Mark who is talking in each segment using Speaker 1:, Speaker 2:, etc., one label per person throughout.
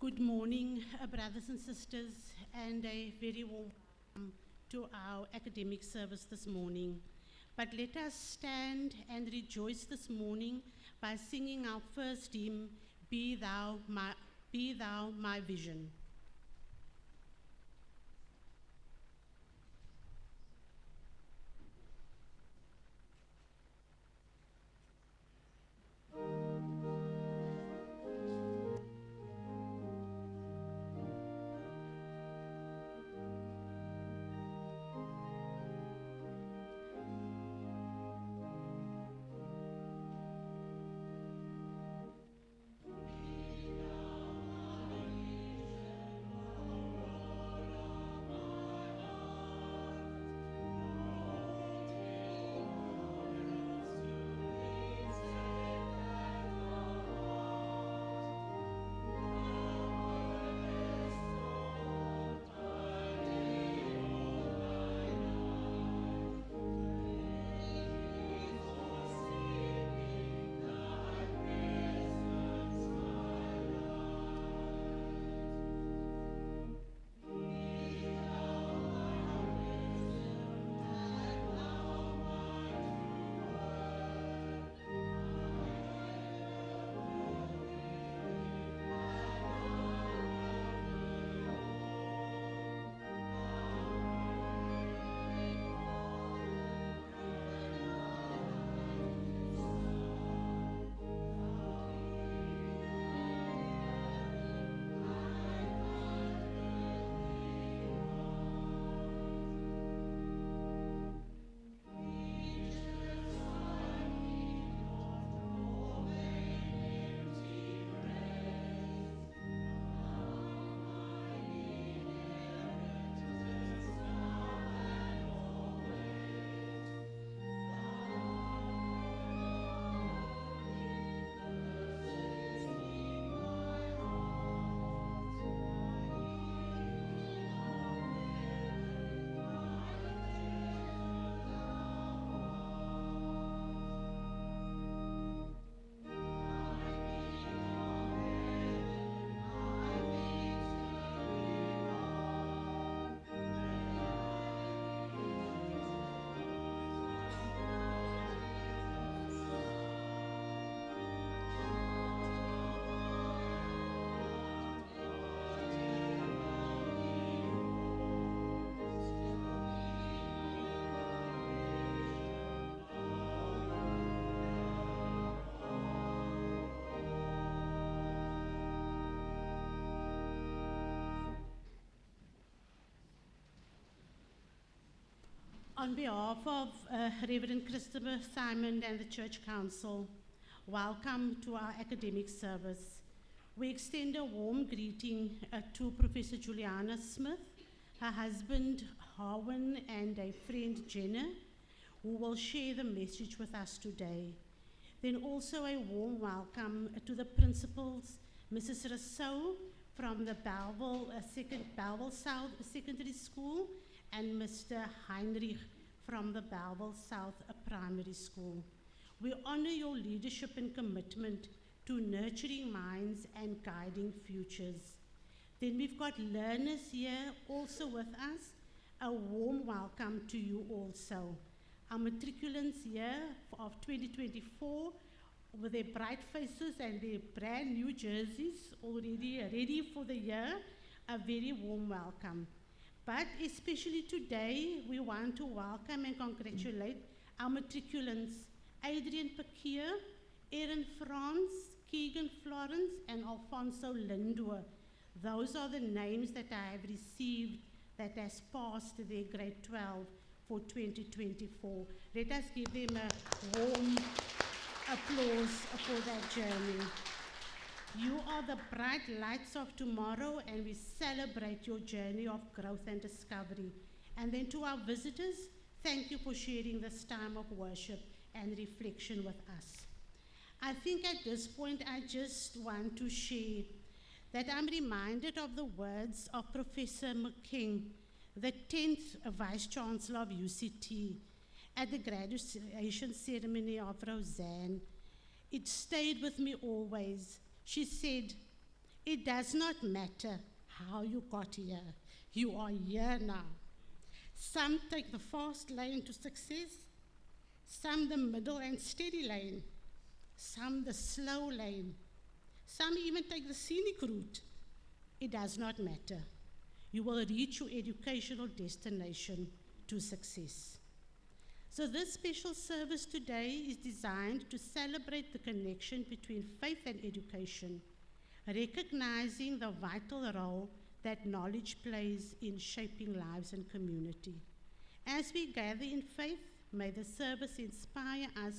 Speaker 1: Good morning, brothers and sisters, and a very warm welcome to our academic service this morning. But let us stand and rejoice this morning by singing our first hymn, Be Thou My Vision. On behalf of Reverend Christopher Simon and the Church Council, welcome to our academic service. We extend a warm greeting to Professor Juliana Smith, her husband Harwin, and a friend Jenna, who will share the message with us today. Then also a warm welcome to the principals, Mrs. Rousseau from the Bellville South Secondary School, and Mr. Heinrich from the Bellville South Primary School. We honor your leadership and commitment to nurturing minds and guiding futures. Then we've got learners here also with us. A warm welcome to you also. Our matriculants here of 2024 with their bright faces and their brand new jerseys already ready for the year, a very warm welcome. But especially today, we want to welcome and congratulate our matriculants, Adrian Pakier, Erin Franz, Keegan Florence, and Alfonso Lindor. Those are the names that I have received that has passed their grade 12 for 2024. Let us give them a warm applause for that journey. You are the bright lights of tomorrow, and we celebrate your journey of growth and discovery. And then to our visitors, thank you for sharing this time of worship and reflection with us. I think at this point, I just want to share that I'm reminded of the words of Professor McKing, the 10th Vice Chancellor of UCT, at the graduation ceremony of Roseanne. It stayed with me always. She said, It does not matter how you got here. You are here now. Some take the fast lane to success, some the middle and steady lane, some the slow lane, some even take the scenic route. It does not matter. You will reach your educational destination to success. So this special service today is designed to celebrate the connection between faith and education, recognizing the vital role that knowledge plays in shaping lives and community. As we gather in faith, may the service inspire us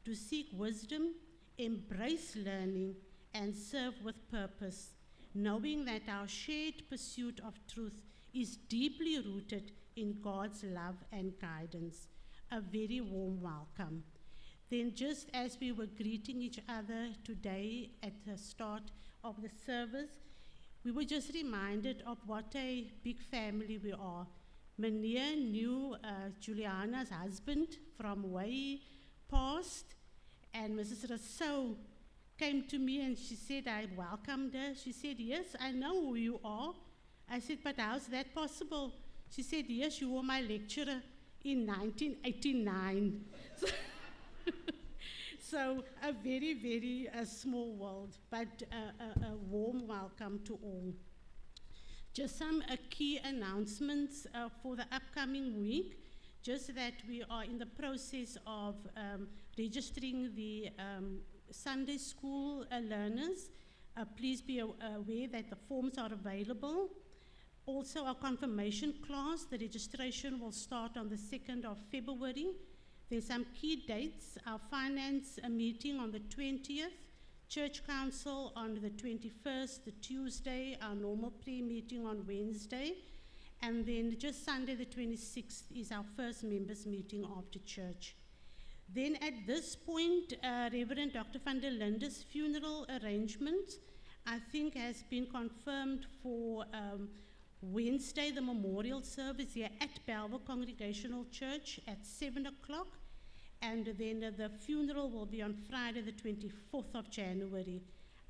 Speaker 1: to seek wisdom, embrace learning, and serve with purpose, knowing that our shared pursuit of truth is deeply rooted in God's love and guidance. A very warm welcome. Then, just as we were greeting each other today at the start of the service, we were just reminded of what a big family we are. Meneer knew Juliana's husband from way past, and Mrs. Rousseau came to me and she said, I welcomed her. She said, yes, I know who you are. I said, but how's that possible? She said, yes, you were my lecturer in 1989. So a very, very small world, but a warm welcome to all. Just some key announcements for the upcoming week. Just that we are in the process of registering the Sunday school learners. Please be aware that the forms are available. Also, our confirmation class, the registration will start on the 2nd of February. There's some key dates: our finance meeting on the 20th, church council on the 21st, the Tuesday, our normal prayer meeting on Wednesday, and then just Sunday the 26th is our first members meeting after church. Then at this point, Reverend Dr. van der Linde's funeral arrangement, I think, has been confirmed for Wednesday, the memorial service here at Belleville Congregational Church at 7 o'clock. And then the funeral will be on Friday, the 24th of January.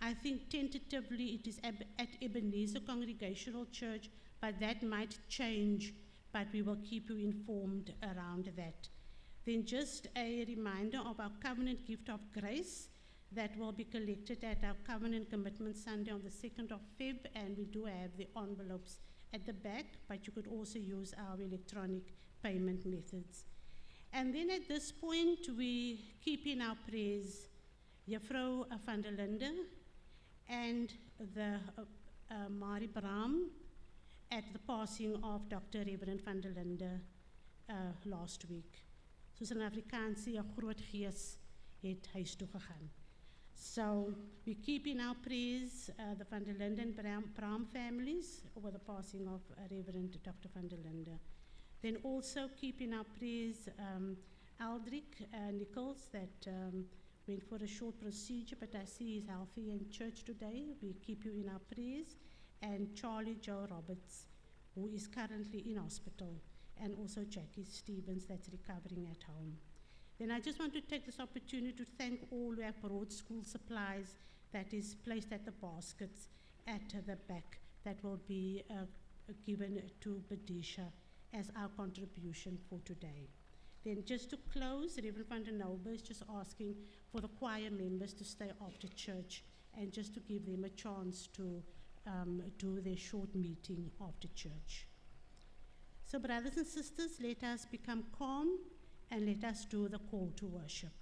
Speaker 1: I think tentatively it is at Ebenezer Congregational Church, but that might change, but we will keep you informed around that. Then just a reminder of our Covenant Gift of Grace that will be collected at our Covenant Commitment Sunday on the 2nd of Feb, and we do have the envelopes at the back, but you could also use our electronic payment methods. And then at this point, we keep in our prayers Juffrou van der Linde and the Mari Braam at the passing of Dr. Reverend van der Linde last week. Soos in Afrikaans, 'n groot gees het huis toe gegaan. So we keep in our prayers the van der Linde and Braam families over the passing of Reverend Dr. van der Linde. Then also keep in our prayers Aldrich Nichols that went for a short procedure, but I see he's healthy in church today. We keep you in our prayers. And Charlie Joe Roberts, who is currently in hospital, and also Jackie Stevens that's recovering at home. Then I just want to take this opportunity to thank all who have brought school supplies that is placed at the baskets at the back that will be given to Badisha as our contribution for today. Then just to close, Reverend van der Noble is just asking for the choir members to stay after church and just to give them a chance to do their short meeting after church. So brothers and sisters, let us become calm and let us do the call to worship.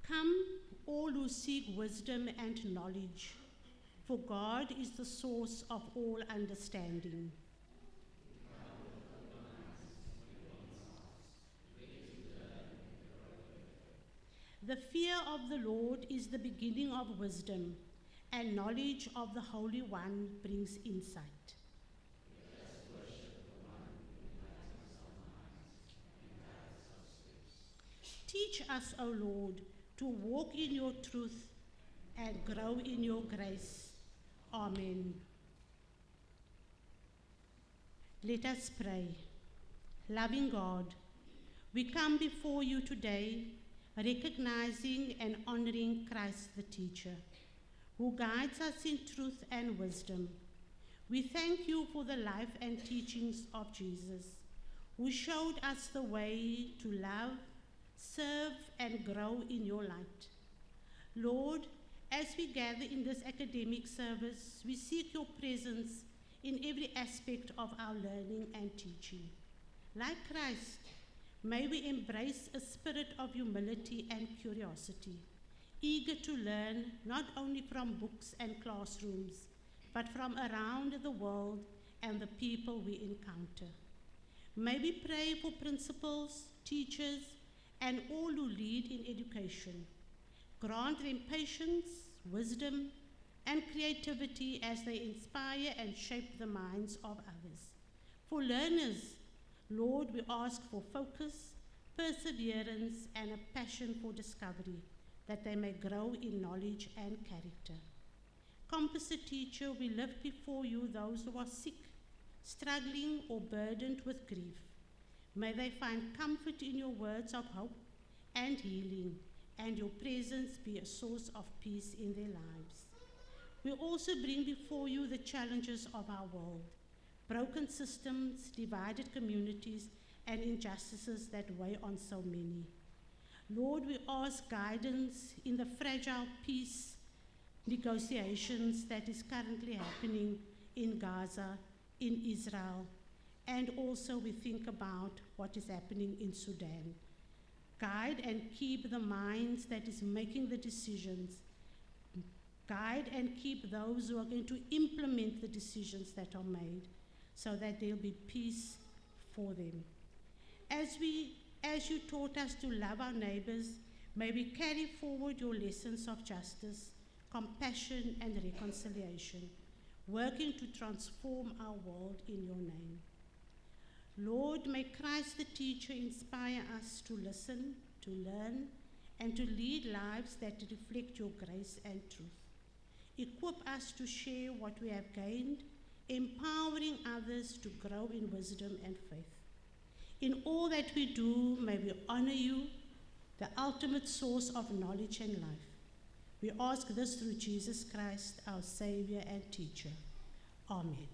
Speaker 1: Come, all who seek wisdom and knowledge, for God is the source of all understanding. The fear of the Lord is the beginning of wisdom, and knowledge of the Holy One brings insight. Teach us, O Lord, to walk in your truth and grow in your grace. Amen. Let us pray. Loving God, we come before you today recognizing and honoring Christ the teacher, who guides us in truth and wisdom. We thank you for the life and teachings of Jesus, who showed us the way to love, serve, and grow in your light. Lord, as we gather in this academic service, we seek your presence in every aspect of our learning and teaching. Like Christ, may we embrace a spirit of humility and curiosity, eager to learn not only from books and classrooms, but from around the world and the people we encounter. May we pray for principals, teachers, and all who lead in education. Grant them patience, wisdom, and creativity as they inspire and shape the minds of others. For learners, Lord, we ask for focus, perseverance, and a passion for discovery, that they may grow in knowledge and character. Composite teacher, we lift before you those who are sick, struggling, or burdened with grief. May they find comfort in your words of hope and healing, and your presence be a source of peace in their lives. We also bring before you the challenges of our world, broken systems, divided communities, and injustices that weigh on so many. Lord, we ask guidance in the fragile peace negotiations that is currently happening in Gaza, in Israel, and also we think about what is happening in Sudan. Guide and keep the minds that is making the decisions. Guide and keep those who are going to implement the decisions that are made, so that there will be peace for them. As you taught us to love our neighbors, may we carry forward your lessons of justice, compassion, and reconciliation, working to transform our world in your name. Lord, may Christ the teacher inspire us to listen, to learn, and to lead lives that reflect your grace and truth. Equip us to share what we have gained, empowering others to grow in wisdom and faith. In all that we do, may we honor you, the ultimate source of knowledge and life. We ask this through Jesus Christ, our Savior and teacher. Amen.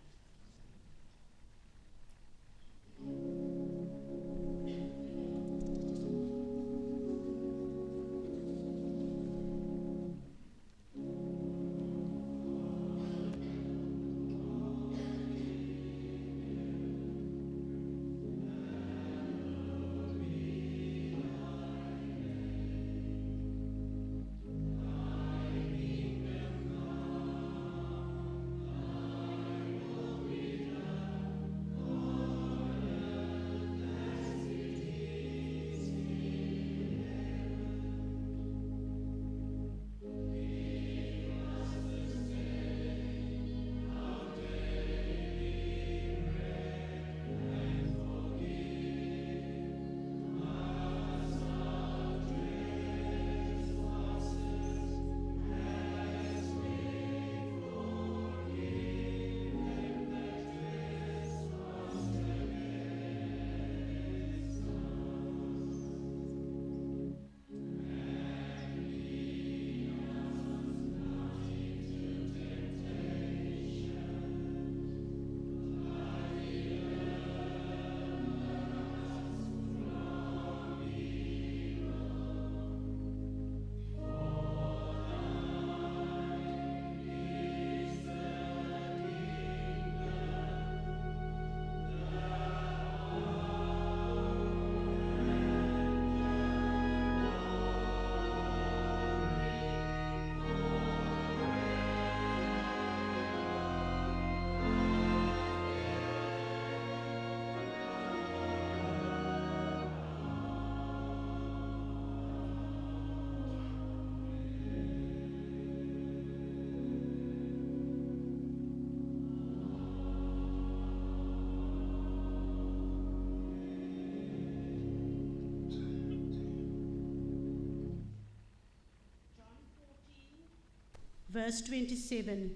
Speaker 1: Verse 27,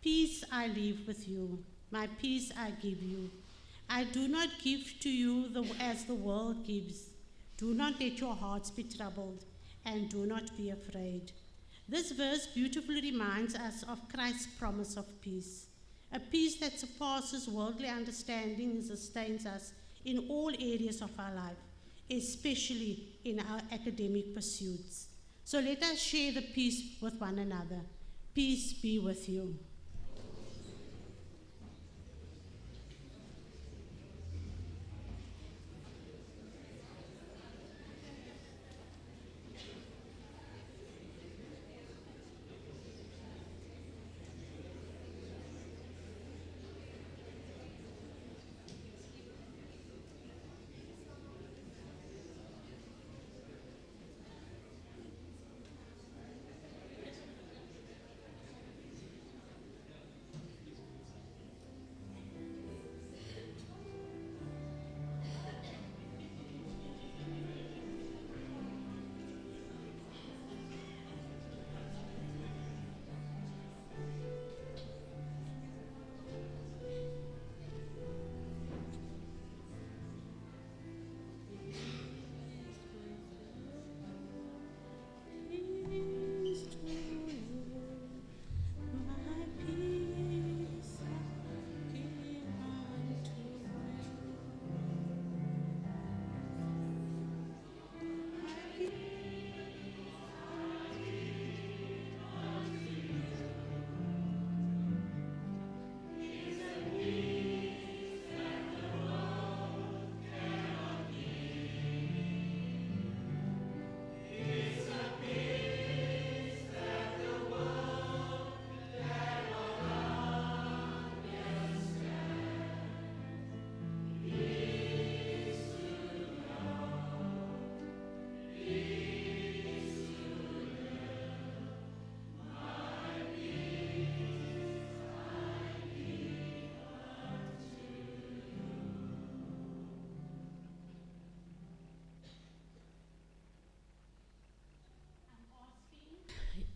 Speaker 1: peace I leave with you, my peace I give you. I do not give to you as the world gives. Do not let your hearts be troubled, and do not be afraid. This verse beautifully reminds us of Christ's promise of peace, a peace that surpasses worldly understanding and sustains us in all areas of our life, especially in our academic pursuits. So let us share the peace with one another. Peace be with you.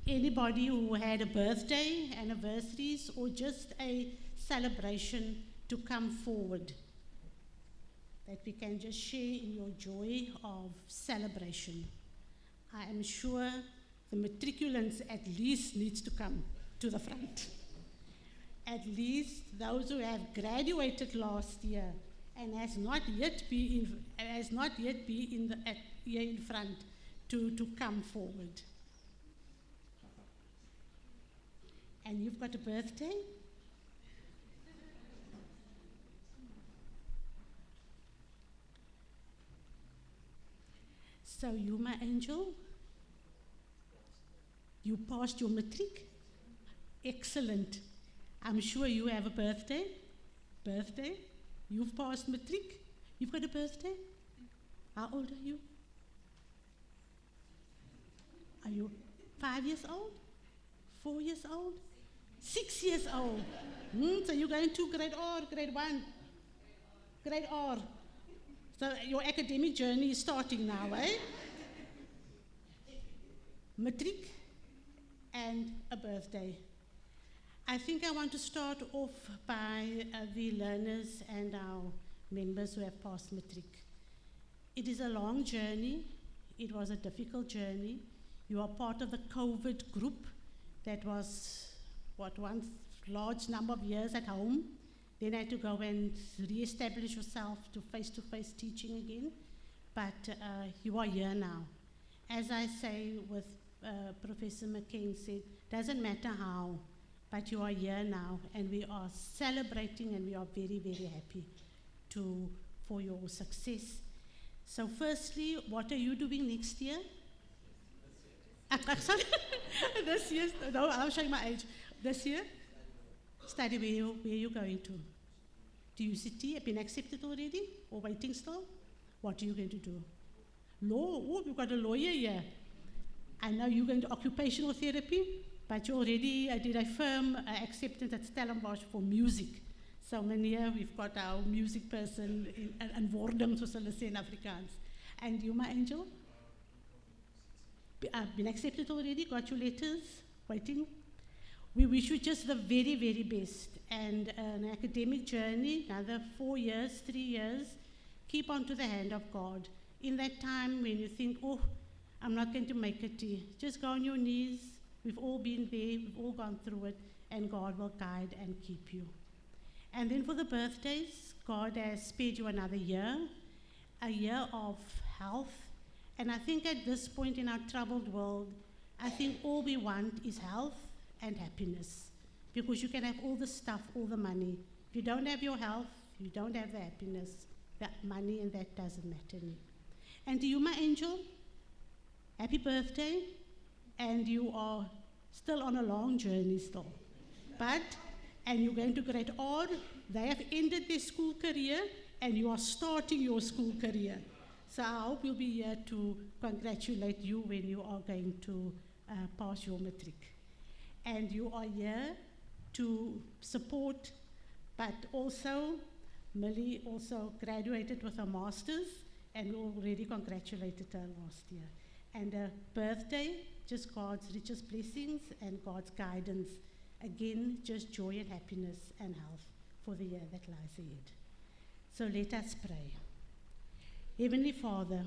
Speaker 1: Anybody who had a birthday, anniversaries, or just a celebration to come forward, that we can just share in your joy of celebration. I am sure the matriculants at least needs to come to the front. At least those who have graduated last year and has not yet been here in front to come forward. And you've got a birthday? So you, my angel, you passed your matric? Excellent. I'm sure you have a birthday. Birthday? You've passed matric? You've got a birthday? How old are you? Are you 5 years old? 4 years old? 6 years old. So you're going to grade R, grade 1. Grade R. So your academic journey is starting now, eh? Matric and a birthday. I think I want to start off by the learners and our members who have passed matric. It is a long journey. It was a difficult journey. You are part of the COVID group that was, one large number of years at home. Then I had to go and re-establish yourself to face-to-face teaching again. But you are here now. As I say with Professor McCain said, doesn't matter how, but you are here now, and we are celebrating, and we are very, very happy for your success. So firstly, what are you doing next year? Sorry, this year, no, I'm showing my age. This year, study where you going to? Do UCT have been accepted already, or waiting still? What are you going to do? Law, oh, you've got a lawyer here. I know you're going to occupational therapy, but you already did a firm acceptance at Stellenbosch for music. So meneer, we've got our music person in wording, soos hulle sê in Afrikaans. And you, my angel? Been accepted already, got your letters, waiting. We wish you just the very, very best. And an academic journey, another 4 years, 3 years, keep on to the hand of God. In that time when you think, oh, I'm not going to make it, just go on your knees, We've all been there, we've all gone through it, and God will guide and keep you. And then for the birthdays, God has spared you another year, a year of health. And I think at this point in our troubled world, I think all we want is health and happiness. Because you can have all the stuff, all the money. If you don't have your health, you don't have the happiness, that money, and that doesn't matter. And to you, my angel, happy birthday. And you are still on a long journey still. And you're going to Great Ord. They have ended their school career, and you are starting your school career. So I hope we'll be here to congratulate you when you are going to pass your matric. And you are here to support, but also, Millie also graduated with a master's, and we already congratulated her last year. And her birthday, just God's richest blessings and God's guidance. Again, just joy and happiness and health for the year that lies ahead. So let us pray. Heavenly Father,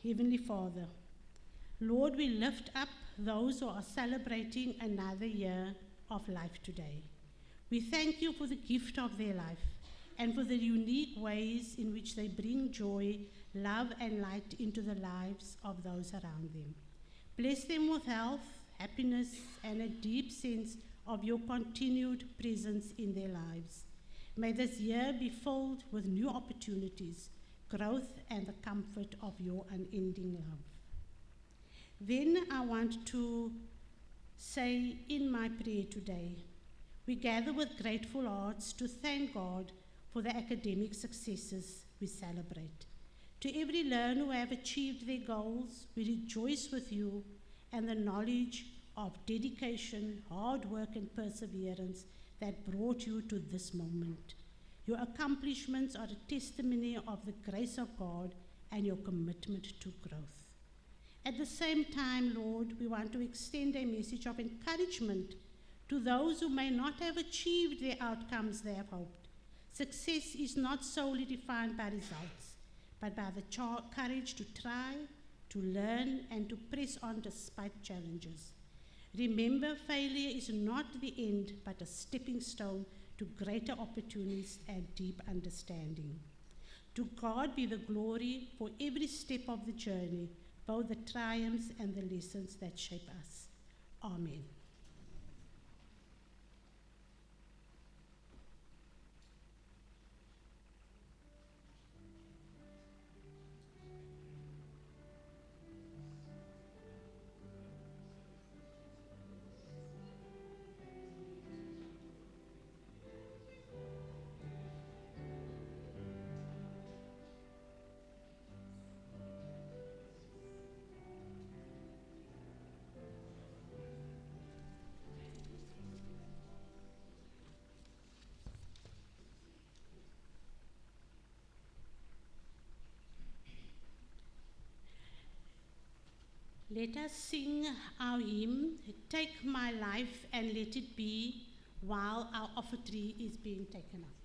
Speaker 1: Heavenly Father, Lord, we lift up those who are celebrating another year of life today. We thank you for the gift of their life and for the unique ways in which they bring joy, love, and light into the lives of those around them. Bless them with health, happiness, and a deep sense of your continued presence in their lives. May this year be filled with new opportunities, growth, and the comfort of your unending love. Then I want to say in my prayer today, we gather with grateful hearts to thank God for the academic successes we celebrate. To every learner who have achieved their goals, we rejoice with you and the knowledge of dedication, hard work, and perseverance that brought you to this moment. Your accomplishments are a testimony of the grace of God and your commitment to growth. At the same time, Lord, we want to extend a message of encouragement to those who may not have achieved the outcomes they have hoped. Success is not solely defined by results, but by the courage to try, to learn, and to press on despite challenges. Remember, failure is not the end, but a stepping stone to greater opportunities and deep understanding. To God be the glory for every step of the journey, both the triumphs and the lessons that shape us. Amen. Let us sing our hymn, Take My Life and Let It Be, while our offertory is being taken up.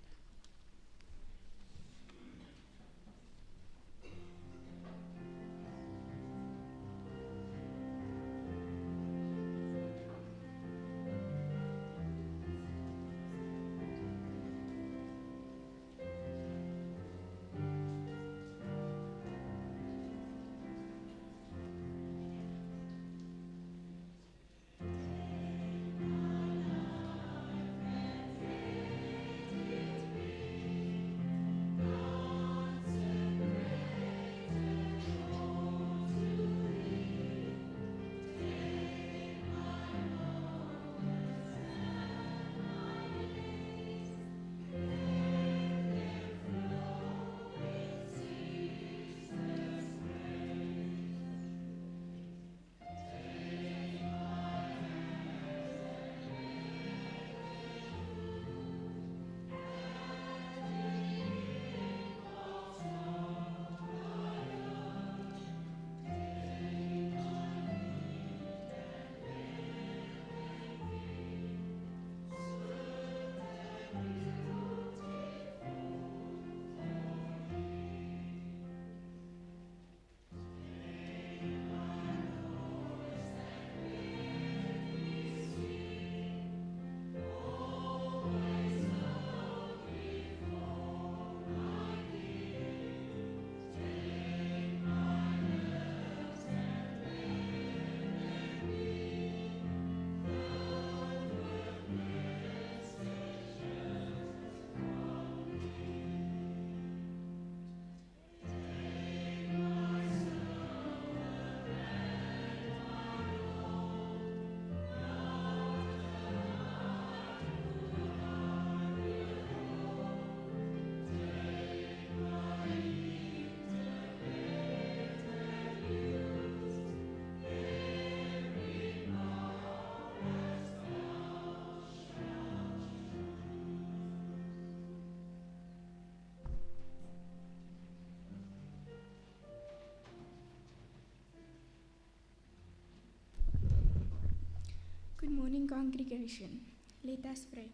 Speaker 2: Good morning, congregation. Let us pray.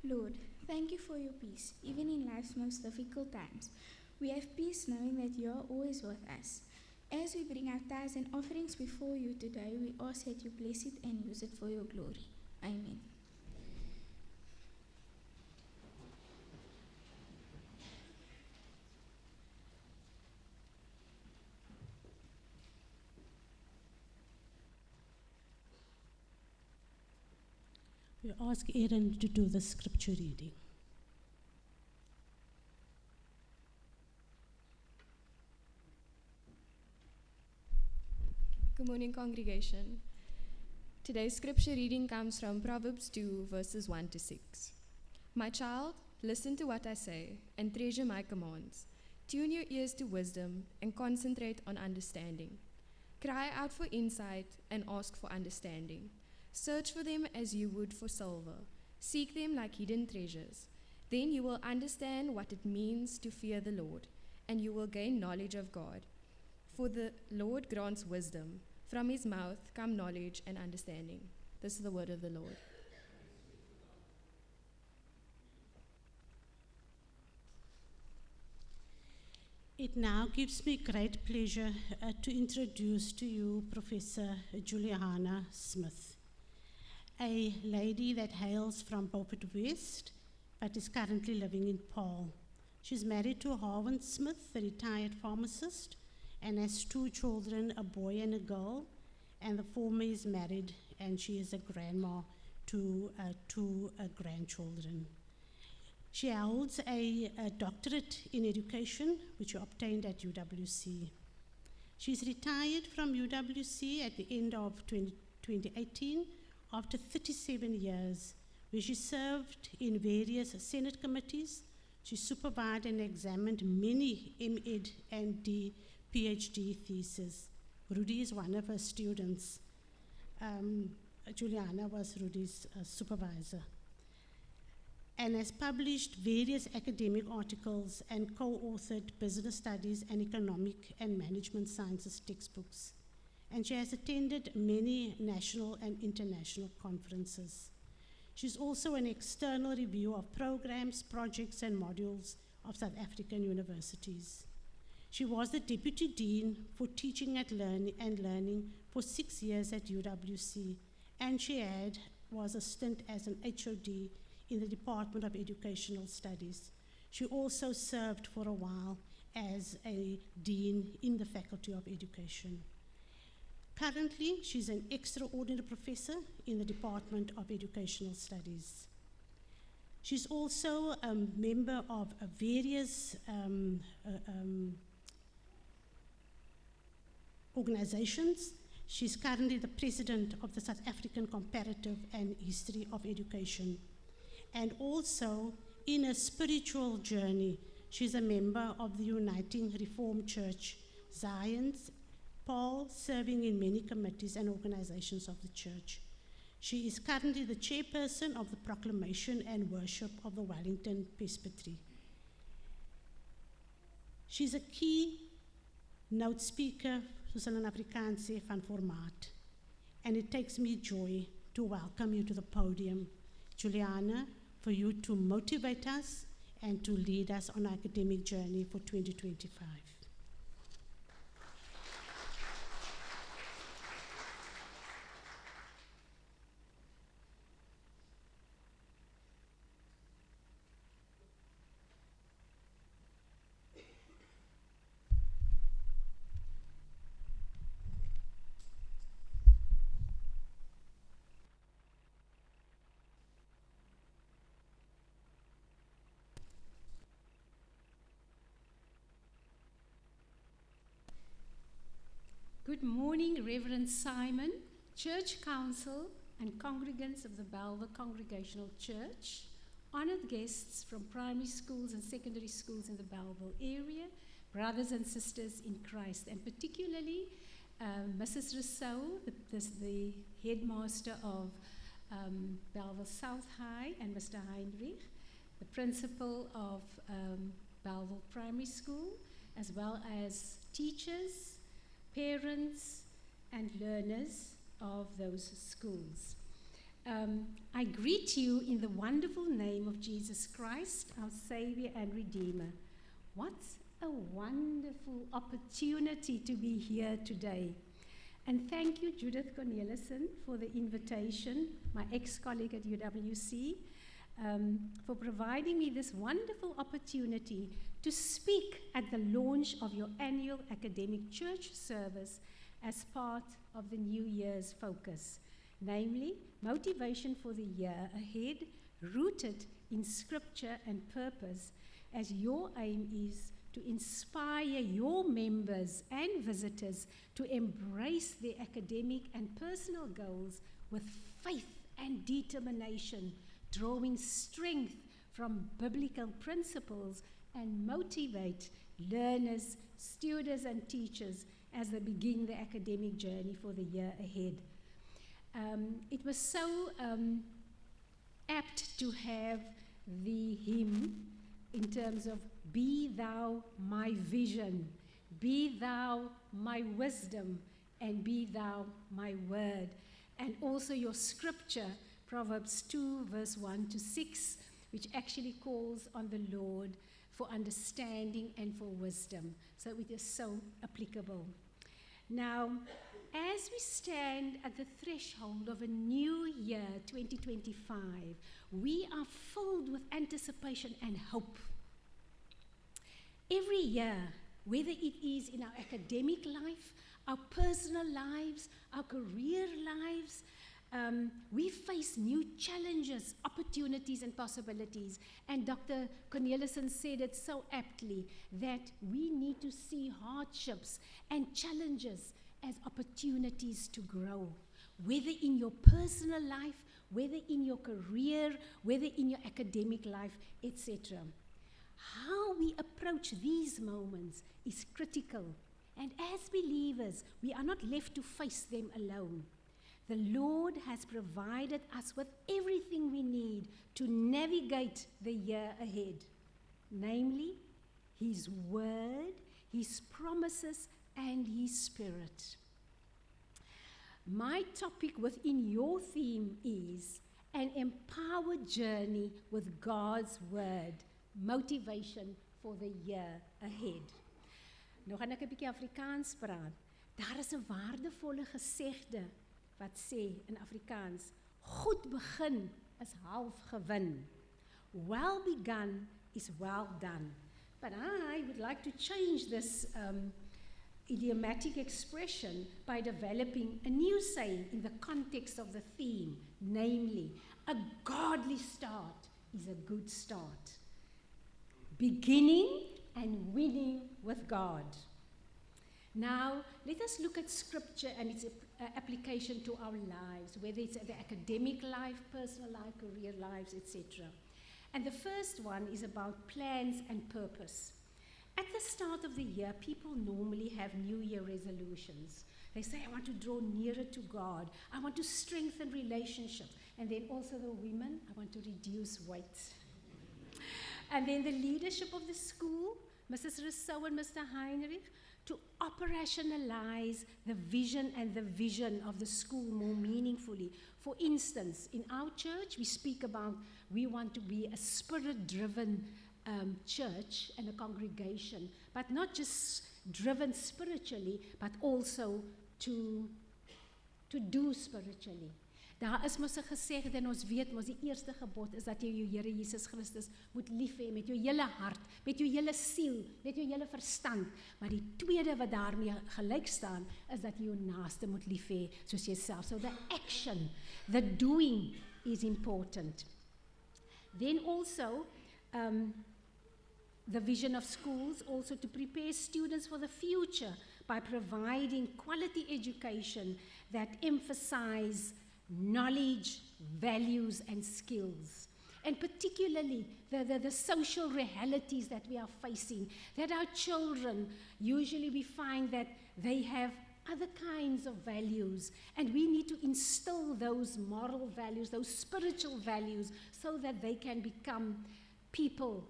Speaker 2: Lord, thank you for your peace, even in life's most difficult times. We have peace knowing that you are always with us. As we bring our tithes and offerings before you today, we ask that you bless it and use it for your glory. Amen.
Speaker 1: We ask Aaron to do the scripture reading.
Speaker 3: Good morning, congregation. Today's scripture reading comes from Proverbs 2, verses 1 to 6. My child, listen to what I say and treasure my commands. Tune your ears to wisdom and concentrate on understanding. Cry out for insight and ask for understanding. Search for them as you would for silver. Seek them like hidden treasures. Then you will understand what it means to fear the Lord, and you will gain knowledge of God. For the Lord grants wisdom. From his mouth come knowledge and understanding. This is the word of the Lord.
Speaker 1: It now gives me great pleasure to introduce to you Professor Juliana Smith, a lady that hails from Beaufort West but is currently living in Paarl. She's married to Harvin Smith, a retired pharmacist, and has 2 children, a boy and a girl, and the former is married, and she is a grandma to 2 grandchildren. She holds a doctorate in education, which she obtained at UWC. She's retired from UWC at the end of 2018 after 37 years, where she served in various Senate committees. She supervised and examined many MEd and PhD theses. Rudy is one of her students. Juliana was Rudy's supervisor, and has published various academic articles and co-authored business studies and economic and management sciences textbooks. And she has attended many national and international conferences. She's also an external reviewer of programs, projects, and modules of South African universities. She was the Deputy Dean for Teaching and Learning for 6 years at UWC, and she was a stint as an HOD in the Department of Educational Studies. She also served for a while as a Dean in the Faculty of Education. Currently, she's an extraordinary professor in the Department of Educational Studies. She's also a member of various organizations. She's currently the president of the South African Comparative and History of Education. And also, in a spiritual journey, she's a member of the Uniting Reformed Church, Zion's Paarl, serving in many committees and organizations of the church. She is currently the chairperson of the Proclamation and Worship of the Wellington Presbytery. She's a keynote speaker, soos hulle in Afrikaans sê, van formaat. And it takes me joy to welcome you to the podium, Juliana, for you to motivate us and to lead us on our academic journey for 2025.
Speaker 4: Good morning, Reverend Simon, Church Council, and congregants of the Bellville Congregational Church, honored guests from primary schools and secondary schools in the Bellville area, brothers and sisters in Christ, and particularly Mrs. Rousseau, the headmaster of Bellville South High, and Mr. Heinrich, the principal of Bellville Primary School, as well as teachers, parents, and learners of those schools. I greet you in the wonderful name of Jesus Christ, our Savior and Redeemer. What a wonderful opportunity to be here today. And thank you, Judith Cornelissen, for the invitation, my ex-colleague at UWC, for providing me this wonderful opportunity to speak at the launch of your annual academic church service as part of the New Year's focus, namely, motivation for the year ahead, rooted in scripture and purpose, as your aim is to inspire your members and visitors to embrace their academic and personal goals with faith and determination, drawing strength from biblical principles and motivate learners, students, and teachers as they begin their academic journey for the year ahead. It was so apt to have the hymn in terms of "Be thou my vision, be thou my wisdom, and be thou my word." And also your scripture, Proverbs 2, verse 1 to 6, which actually calls on the Lord for understanding and for wisdom. So it is so applicable. Now, as we stand at the threshold of a new year, 2025, we are filled with anticipation and hope. Every year, whether it is in our academic life, our personal lives, our career lives, we face new challenges, opportunities, and possibilities. And Dr. Cornelissen said it so aptly that we need to see hardships and challenges as opportunities to grow, whether in your personal life, whether in your career, whether in your academic life, etc. How we approach these moments is critical. And as believers, we are not left to face them alone. The Lord has provided us with everything we need to navigate the year ahead, namely His Word, His promises, and His Spirit. My topic within your theme is an empowered journey with God's Word, motivation for the year ahead. Nou gaan ek 'n bietjie Afrikaans praat. Daar is 'n waardevolle gesegde wat sê in Afrikaans, goed begin is half gewin. Well begun is well done. But I would like to change this idiomatic expression by developing a new saying in the context of the theme, namely, a godly start is a good start. Beginning and winning with God. Now, let us look at scripture and its application to our lives, whether it's the academic life, personal life, career lives, etc. And the first one is about plans and purpose. At the start of the year, people normally have New Year resolutions. They say, I want to draw nearer to God. I want to strengthen relationships. And then also the women, I want to reduce weight. And then the leadership of the school, Mrs. Rousseau and Mr. Heinrich, to operationalize the vision and the vision of the school more meaningfully. For instance, in our church, we speak about we want to be a spirit-driven church and a congregation, but not just driven spiritually, but also to do spiritually. Daar is mos 'n gesegde en ons weet mos die eerste gebod is dat jy jou Here Jesus Christus moet lief hê met jou hele hart, met jou hele siel, met jou hele verstand. Maar die tweede wat daarmee gelyk staan is dat jy jou naaste moet lief hê soos jouself. So the action, the doing is important. Then also the vision of schools also to prepare students for the future by providing quality education that emphasize knowledge, values, and skills. And particularly the social realities that we are facing, that our children, usually we find that they have other kinds of values, and we need to instill those moral values, those spiritual values, so that they can become people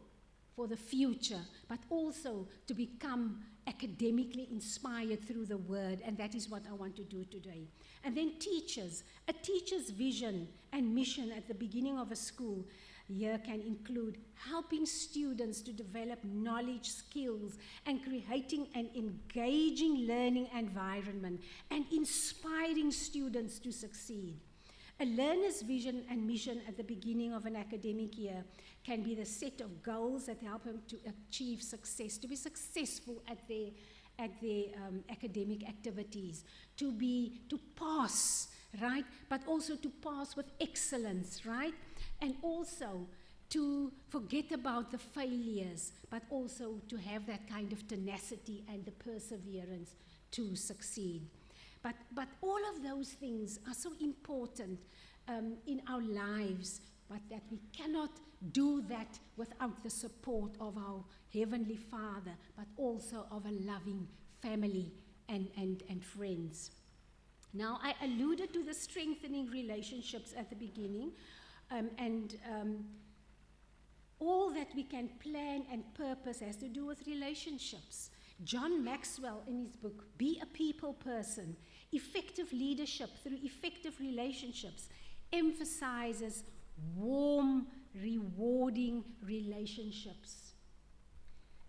Speaker 4: for the future, but also to become academically inspired through the word, and that is what I want to do today. And then teachers. A teacher's vision and mission at the beginning of a school year can include helping students to develop knowledge, skills, and creating an engaging learning environment and inspiring students to succeed. A learner's vision and mission at the beginning of an academic year can be the set of goals that help them to achieve success, to be successful at their academic activities, to pass, right? But also to pass with excellence, right? And also to forget about the failures, but also to have that kind of tenacity and the perseverance to succeed. But all of those things are so important in our lives, but that we cannot do that without the support of our Heavenly Father, but also of a loving family and friends. Now, I alluded to the strengthening relationships at the beginning, all that we can plan and purpose has to do with relationships. John Maxwell, in his book, Be a People Person, Effective Leadership Through Effective Relationships, emphasizes warm, rewarding relationships.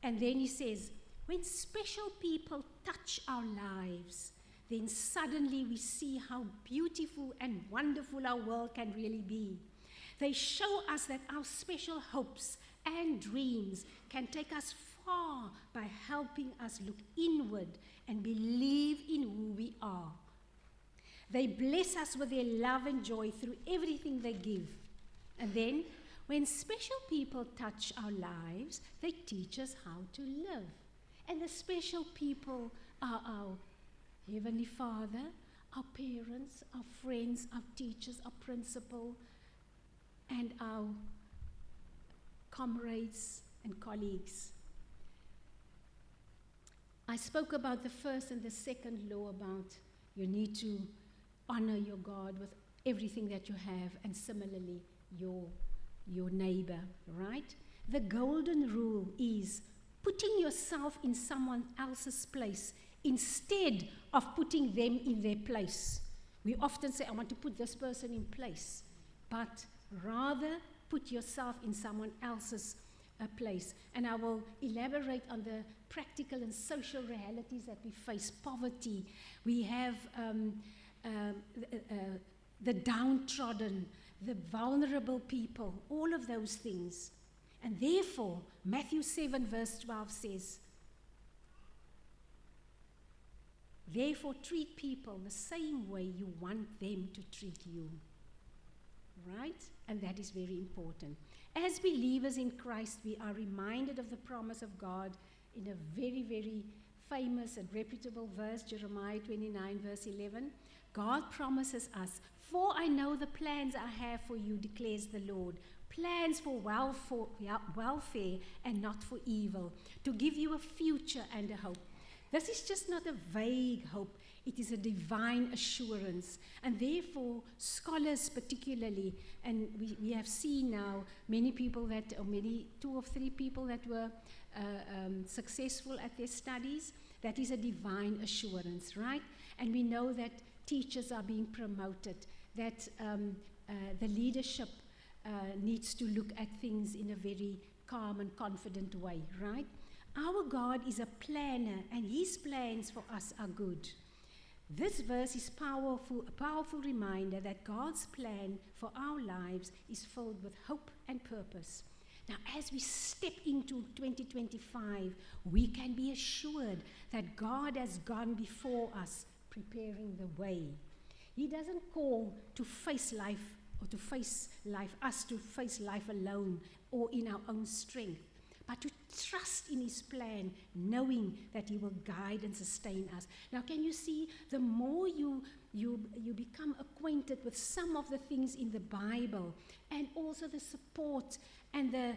Speaker 4: And then he says, when special people touch our lives, then suddenly we see how beautiful and wonderful our world can really be. They show us that our special hopes and dreams can take us far by helping us look inward and believe in who we are. They bless us with their love and joy through everything they give. And then, when special people touch our lives, they teach us how to live. And the special people are our Heavenly Father, our parents, our friends, our teachers, our principal, and our comrades and colleagues. I spoke about the first and the second law about you need to honor your God with everything that you have, and similarly your neighbor, right? The golden rule is putting yourself in someone else's place instead of putting them in their place. We often say, I want to put this person in place, but rather put yourself in someone else's place. And I will elaborate on the practical and social realities that we face. Poverty, we have the downtrodden, the vulnerable people, all of those things. And therefore, Matthew 7 verse 12 says, therefore treat people the same way you want them to treat you. Right? And that is very important. As believers in Christ, we are reminded of the promise of God in a very, very famous and reputable verse, Jeremiah 29 verse 11. God promises us, for I know the plans I have for you, declares the Lord, plans for welfare and not for evil, to give you a future and a hope. This is just not a vague hope. It is a divine assurance. And therefore, scholars particularly, and we have seen now many people that, or many 2 or 3 people that were successful at their studies, that is a divine assurance, right? And we know that teachers are being promoted, that the leadership needs to look at things in a very calm and confident way, right? Our God is a planner, and His plans for us are good. This verse is a powerful reminder that God's plan for our lives is filled with hope and purpose. Now, as we step into 2025, we can be assured that God has gone before us, preparing the way. He doesn't call to face life, or to face life, us to face life alone or in our own strength, but to trust in His plan, knowing that He will guide and sustain us. Now, can you see, the more you become acquainted with some of the things in the Bible, and also the support and the,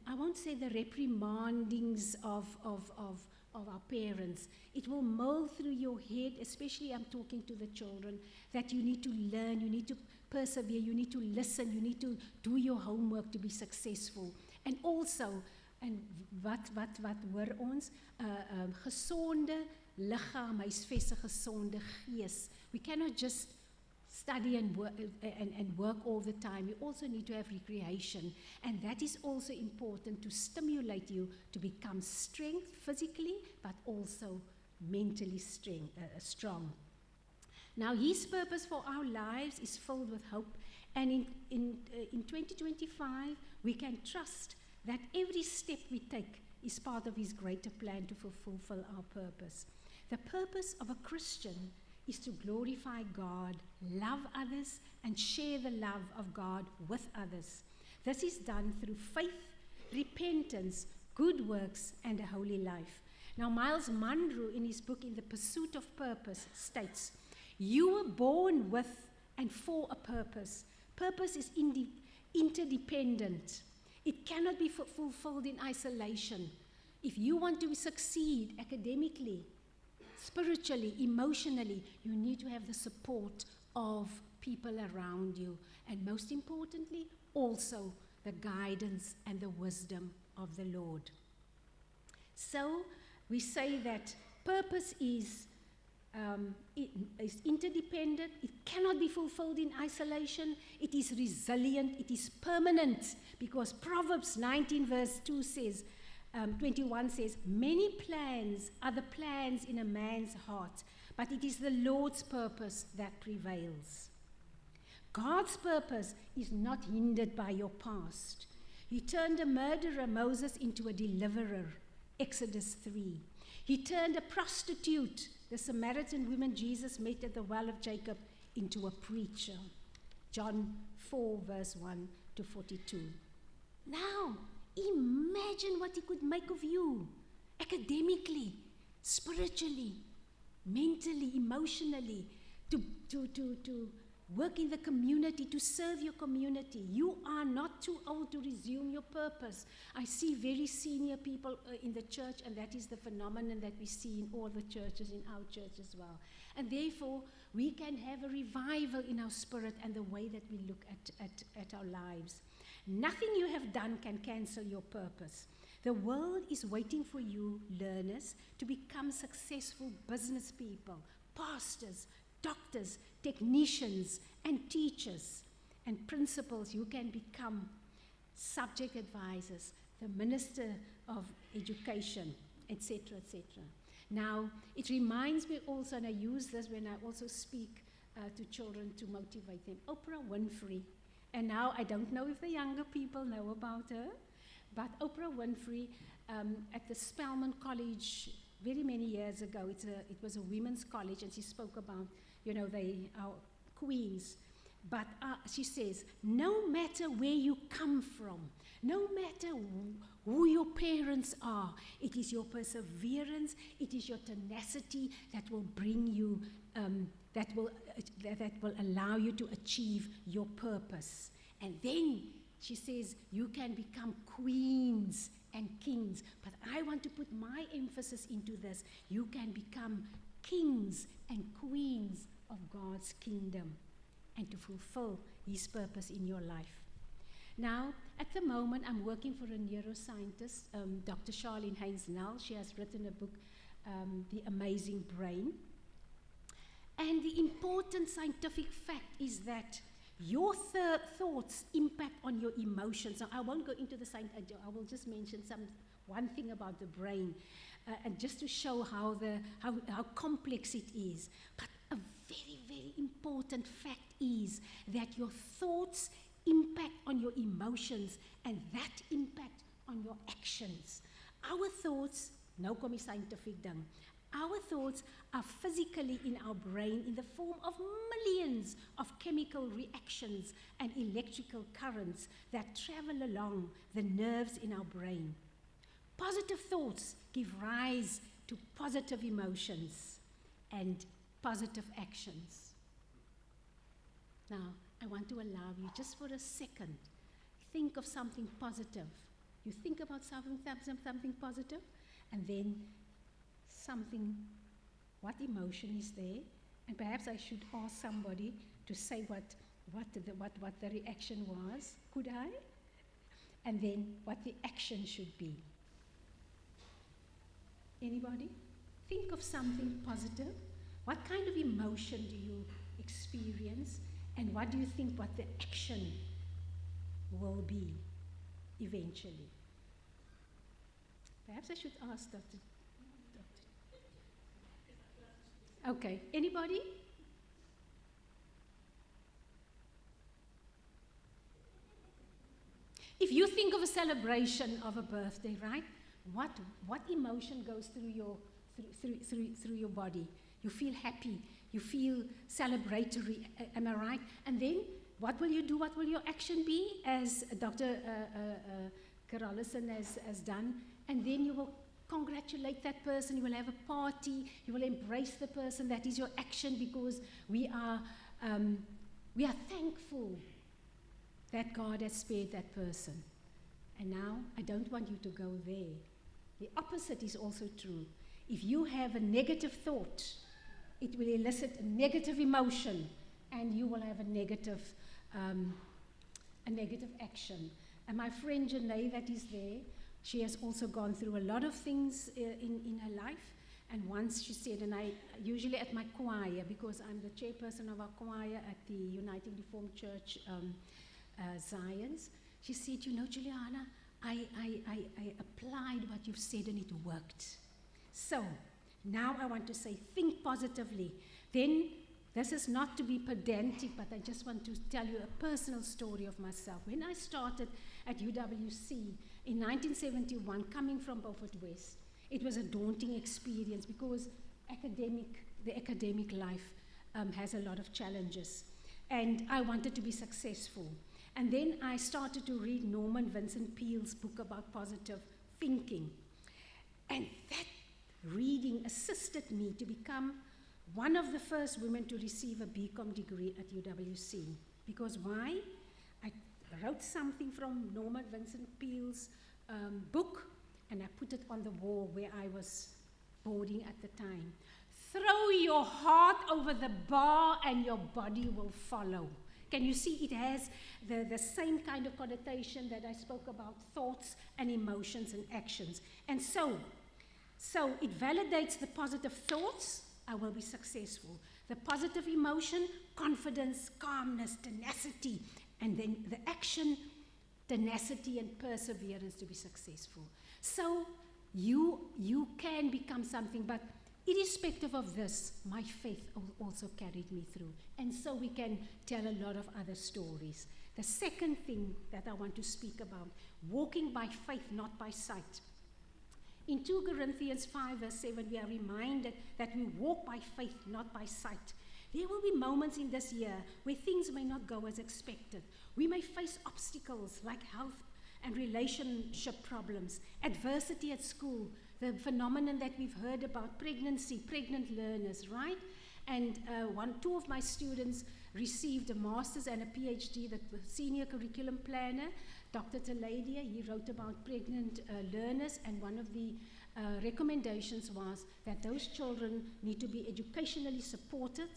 Speaker 4: I won't say the reprimandings of our parents, it will mull through your head, especially I'm talking to the children, that you need to learn, you need to persevere, you need to listen, you need to do your homework to be successful. And also, En wat hoor ons? Gesonde liggaam, huisves 'n gesonde gees. We cannot just study and work all the time. You also need to have recreation. And that is also important to stimulate you to become strength physically, but also mentally strong. Now, His purpose for our lives is filled with hope. And in 2025, we can trust that every step we take is part of His greater plan to fulfill our purpose. The purpose of a Christian is to glorify God, love others, and share the love of God with others. This is done through faith, repentance, good works, and a holy life. Now, Miles Monroe, in his book In the Pursuit of Purpose, states, "You were born with and for a purpose. Purpose is interdependent. It cannot be fulfilled in isolation. If you want to succeed academically, spiritually, emotionally, you need to have the support of people around you. And most importantly, also the guidance and the wisdom of the Lord." So we say that purpose is interdependent. It cannot be fulfilled in isolation. It is resilient. It is permanent, because Proverbs 19 verse 2 says, 21 says, "Many plans are the plans in a man's heart, but it is the Lord's purpose that prevails." God's purpose is not hindered by your past. He turned a murderer, Moses, into a deliverer, Exodus 3. He turned a prostitute, the Samaritan woman Jesus met at the well of Jacob, into a preacher, John 4 verse 1 to 42. Now, imagine what He could make of you, academically, spiritually, mentally, emotionally, to work in the community, to serve your community. You are not too old to resume your purpose. I see very senior people in the church, and that is the phenomenon that we see in all the churches, in our church as well. And therefore, we can have a revival in our spirit and the way that we look at our lives. Nothing you have done can cancel your purpose. The world is waiting for you, learners, to become successful business people, pastors, doctors, technicians, and teachers, and principals. You can become subject advisors, the minister of education, etc., etc. Now, it reminds me also, and I use this when I also speak to children to motivate them, Oprah Winfrey. And now I don't know if the younger people know about her, but Oprah Winfrey at the Spelman College very many years ago, it was a women's college, and she spoke about, our queens. But she says, no matter where you come from, no matter who your parents are, it is your perseverance, it is your tenacity that will bring you, that will allow you to achieve your purpose. And then she says, you can become queens and kings. But I want to put my emphasis into this. You can become kings and queens of God's kingdom, and to fulfill His purpose in your life. Now, at the moment, I'm working for a neuroscientist, Dr. Charlene Haynes-Null. She has written a book, The Amazing Brain. And the important scientific fact is that your thoughts impact on your emotions. Now, I won't go into the science. I will just mention one thing about the brain, and just to show how complex it is. But a very, very important fact is that your thoughts impact on your emotions, and that impact on your actions. Our thoughts, nou kom die scientific ding, our thoughts are physically in our brain in the form of millions of chemical reactions and electrical currents that travel along the nerves in our brain. Positive thoughts give rise to positive emotions and positive actions. Now, I want to allow you just for a second, think of something positive. You think about something positive, and then what emotion is there? And perhaps I should ask somebody to say what the reaction was. Could I? and then what the action should be. Anybody? Think of something positive. What kind of emotion do you experience, and what do you think what the action will be eventually? Perhaps I should ask Dr. Okay, anybody? If you think of a celebration of a birthday, right? What emotion goes through your body? You feel happy. You feel celebratory. Am I right? And then what will you do? What will your action be? As Dr. Carolison has done. And then you will congratulate that person. You will have a party. You will embrace the person. That is your action, because we are thankful that God has spared that person. And now I don't want you to go there. The opposite is also true. If you have a negative thought, it will elicit a negative emotion, and you will have a negative action. And my friend Janae that is there, she has also gone through a lot of things in her life. And once she said, and I usually at my choir, because I'm the chairperson of our choir at the Uniting Reformed Church Zions, she said, you know, Juliana, I applied what you've said and it worked. So now I want to say, think positively. Then, this is not to be pedantic, but I just want to tell you a personal story of myself. When I started at UWC in 1971, coming from Beaufort West, it was a daunting experience because the academic life has a lot of challenges. And I wanted to be successful. And then I started to read Norman Vincent Peale's book about positive thinking. And that reading assisted me to become one of the first women to receive a BCom degree at UWC. Because why? I wrote something from Norman Vincent Peale's book, and I put it on the wall where I was boarding at the time. Throw your heart over the bar and your body will follow. Can you see it has the same kind of connotation that I spoke about, thoughts and emotions and actions. And so it validates the positive thoughts, I will be successful. The positive emotion, confidence, calmness, tenacity, and then the action, tenacity and perseverance to be successful. So you can become something, but irrespective of this, my faith also carried me through. And so we can tell a lot of other stories. The second thing that I want to speak about, walking by faith, not by sight. In 2 Corinthians 5 verse 7, we are reminded that we walk by faith, not by sight. There will be moments in this year where things may not go as expected. We may face obstacles like health and relationship problems, adversity at school, the phenomenon that we've heard about, pregnancy, pregnant learners, right? And two of my students received a master's and a PhD, the senior curriculum planner, Dr. Taladia. He wrote about pregnant learners, and one of the recommendations was that those children need to be educationally supported,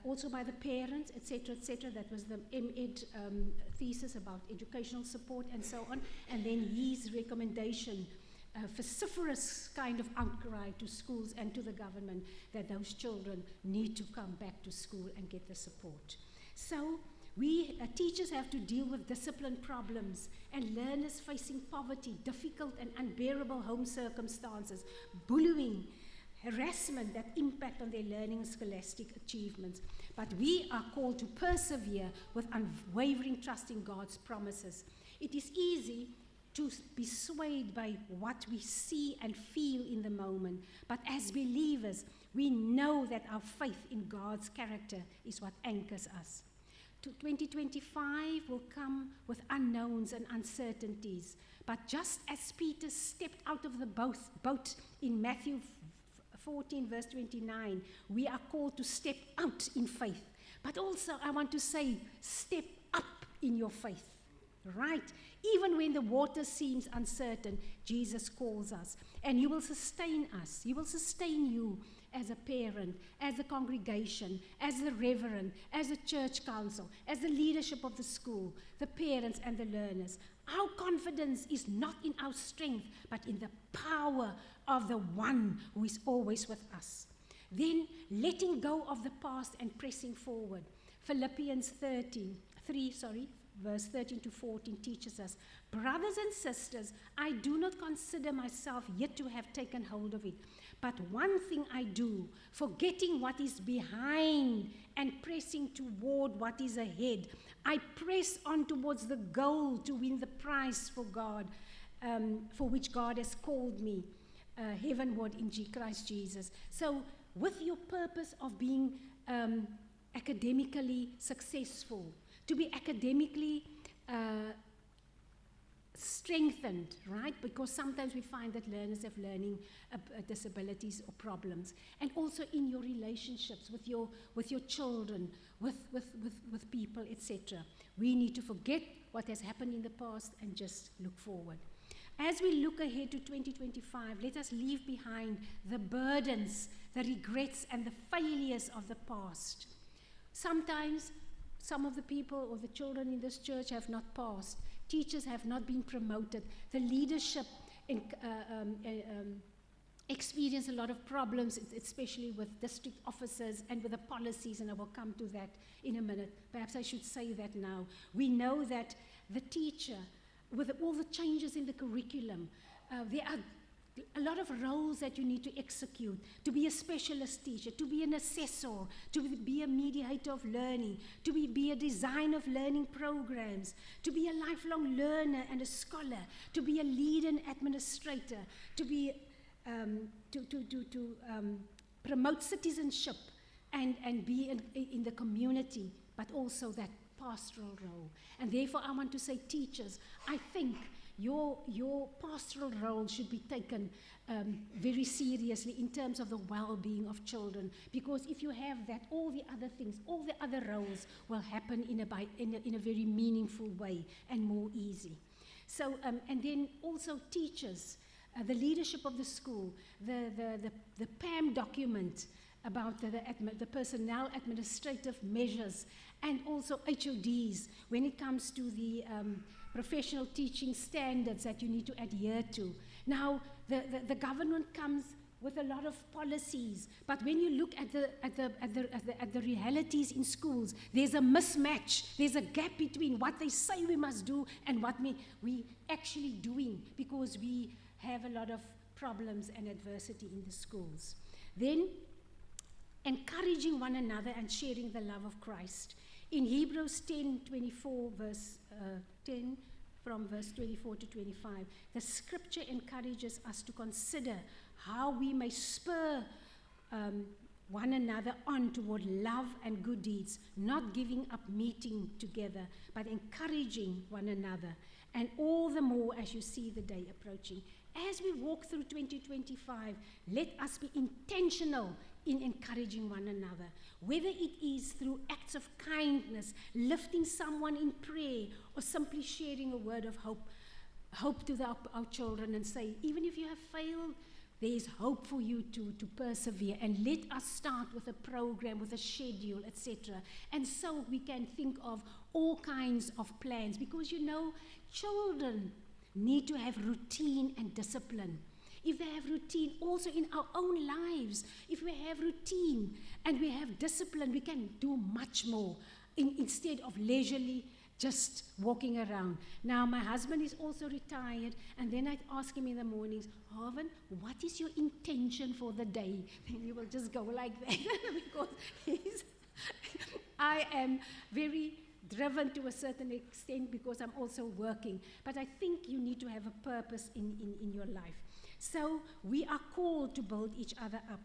Speaker 4: also by the parents, etc., etc. That was the MEd thesis about educational support and so on. And then his recommendation, vociferous kind of outcry to schools and to the government, that those children need to come back to school and get the support. So we teachers have to deal with discipline problems and learners facing poverty, difficult and unbearable home circumstances, bullying, harassment that impact on their learning and scholastic achievements. But we are called to persevere with unwavering trust in God's promises. It is easy to be swayed by what we see and feel in the moment. But as believers, we know that our faith in God's character is what anchors us. 2025 will come with unknowns and uncertainties. But just as Peter stepped out of the boat in Matthew 14 verse 29, we are called to step out in faith. But also I want to say, step up in your faith. Right? Even when the water seems uncertain, Jesus calls us. And He will sustain us. He will sustain you as a parent, as a congregation, as a reverend, as a church council, as the leadership of the school, the parents and the learners. Our confidence is not in our strength, but in the power of the one who is always with us. Then letting go of the past and pressing forward. Philippians 3, verse 13 to 14 teaches us, brothers and sisters, I do not consider myself yet to have taken hold of it. But one thing I do, forgetting what is behind and pressing toward what is ahead, I press on towards the goal to win the prize for God, for which God has called me heavenward in Christ Jesus. So with your purpose of being academically successful, to be academically strengthened, right? Because sometimes we find that learners have learning disabilities or problems. And also in your relationships with your children, with people, etc. We need to forget what has happened in the past and just look forward. As we look ahead to 2025, let us leave behind the burdens, the regrets, and the failures of the past. Sometimes some of the people or the children in this church have not passed. Teachers have not been promoted. The leadership experience a lot of problems, especially with district officers and with the policies, and I will come to that in a minute. Perhaps I should say that now. We know that the teacher, with all the changes in the curriculum, there are a lot of roles that you need to execute, to be a specialist teacher, to be an assessor, to be a mediator of learning, to be a designer of learning programs, to be a lifelong learner and a scholar, to be a lead and administrator, to be to promote citizenship and be in the community, but also that pastoral role. And therefore I want to say, teachers, I think your pastoral role should be taken very seriously in terms of the well-being of children, because if you have that, all the other things, all the other roles will happen in a very meaningful way and more easy. So, and then also teachers, the leadership of the school, the PAM document about the personnel administrative measures, and also HODs when it comes to the professional teaching standards that you need to adhere to. Now, the government comes with a lot of policies, but when you look at the realities in schools, there's a mismatch. There's a gap between what they say we must do and what we actually doing, because we have a lot of problems and adversity in the schools. Then, encouraging one another and sharing the love of Christ. In Hebrews 10:24, verse 10, from verse 24 to 25, the scripture encourages us to consider how we may spur one another on toward love and good deeds, not giving up meeting together, but encouraging one another, and all the more as you see the day approaching. As we walk through 2025, let us be intentional in encouraging one another, whether it is through acts of kindness, lifting someone in prayer, or simply sharing a word of hope to our children and say, even if you have failed, there is hope for you to persevere. And let us start with a program, with a schedule, etc. And so we can think of all kinds of plans, because children need to have routine and discipline. If they have routine also in our own lives, if we have routine and we have discipline, we can do much more instead of leisurely just walking around. Now, my husband is also retired, and then I ask him in the mornings, Harvin, what is your intention for the day? And he will just go like that because I am very driven to a certain extent because I'm also working. But I think you need to have a purpose in your life. So we are called to build each other up.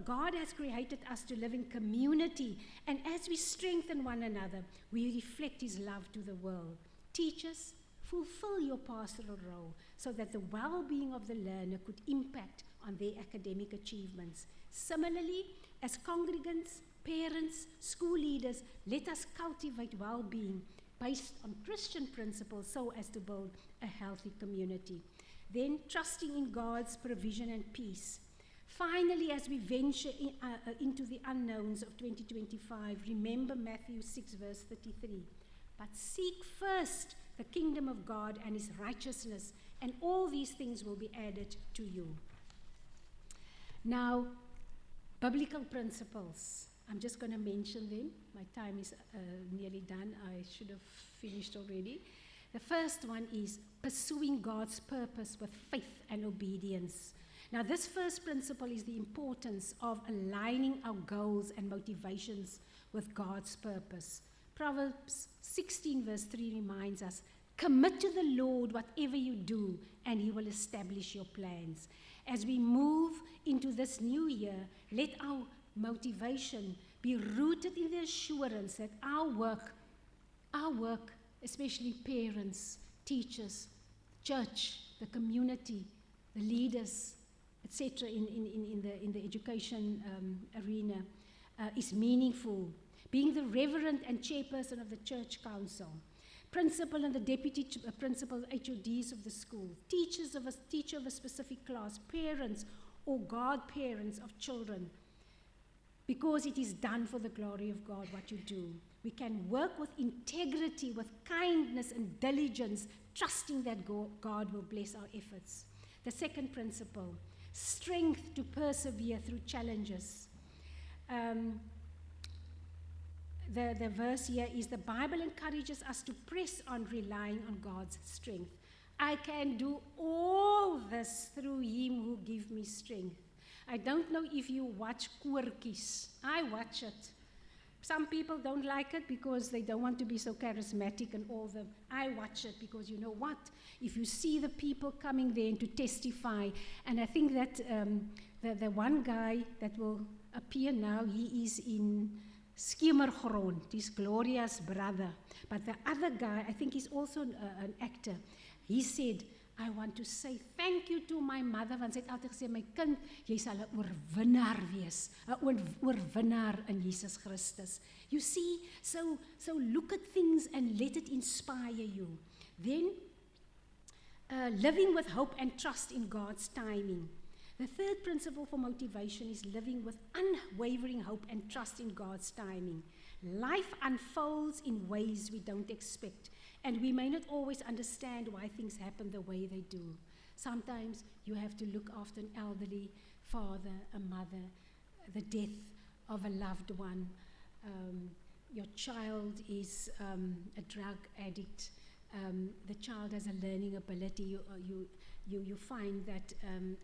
Speaker 4: God has created us to live in community, and as we strengthen one another, we reflect His love to the world. Teachers, fulfill your pastoral role so that the well-being of the learner could impact on their academic achievements. Similarly, as congregants, parents, school leaders, let us cultivate well-being based on Christian principles so as to build a healthy community. Then, trusting in God's provision and peace. Finally, as we venture into the unknowns of 2025, remember Matthew 6, verse 33. But seek first the kingdom of God and his righteousness, and all these things will be added to you. Now, biblical principles. I'm just going to mention them. My time is nearly done. I should have finished already. The first one is pursuing God's purpose with faith and obedience. Now, this first principle is the importance of aligning our goals and motivations with God's purpose. Proverbs 16 verse 3 reminds us, commit to the Lord whatever you do, and he will establish your plans. As we move into this new year, let our motivation be rooted in the assurance that our work, especially parents, teachers, church, the community, the leaders, etc., in the education arena, is meaningful. Being the reverend and chairperson of the church council, principal and the deputy principal HODs of the school, teacher of a specific class, parents or godparents of children, because it is done for the glory of God what you do. We can work with integrity, with kindness and diligence, trusting that God will bless our efforts. The second principle, strength to persevere through challenges. The verse here is, the Bible encourages us to press on relying on God's strength. I can do all this through him who gives me strength. I don't know if you watch koortjies. I watch it. Some people don't like it because they don't want to be so charismatic and all them. I watch it because you know what? If you see the people coming there and to testify, and I think that the one guy that will appear now, he is in Skimmergrond, he's Gloria's brother. But the other guy, I think he's also an actor, he said, I want to say thank you to my mother, want sy het altyd gesê, my kind, jy sal 'n oorwinnaar wees, 'n oorwinnaar in Jesus Christus. You see, so look at things and let it inspire you. Then, living with hope and trust in God's timing. The third principle for motivation is living with unwavering hope and trust in God's timing. Life unfolds in ways we don't expect, and we may not always understand why things happen the way they do. Sometimes you have to look after an elderly father, a mother, the death of a loved one. Your child is a drug addict. The child has a learning ability. You find that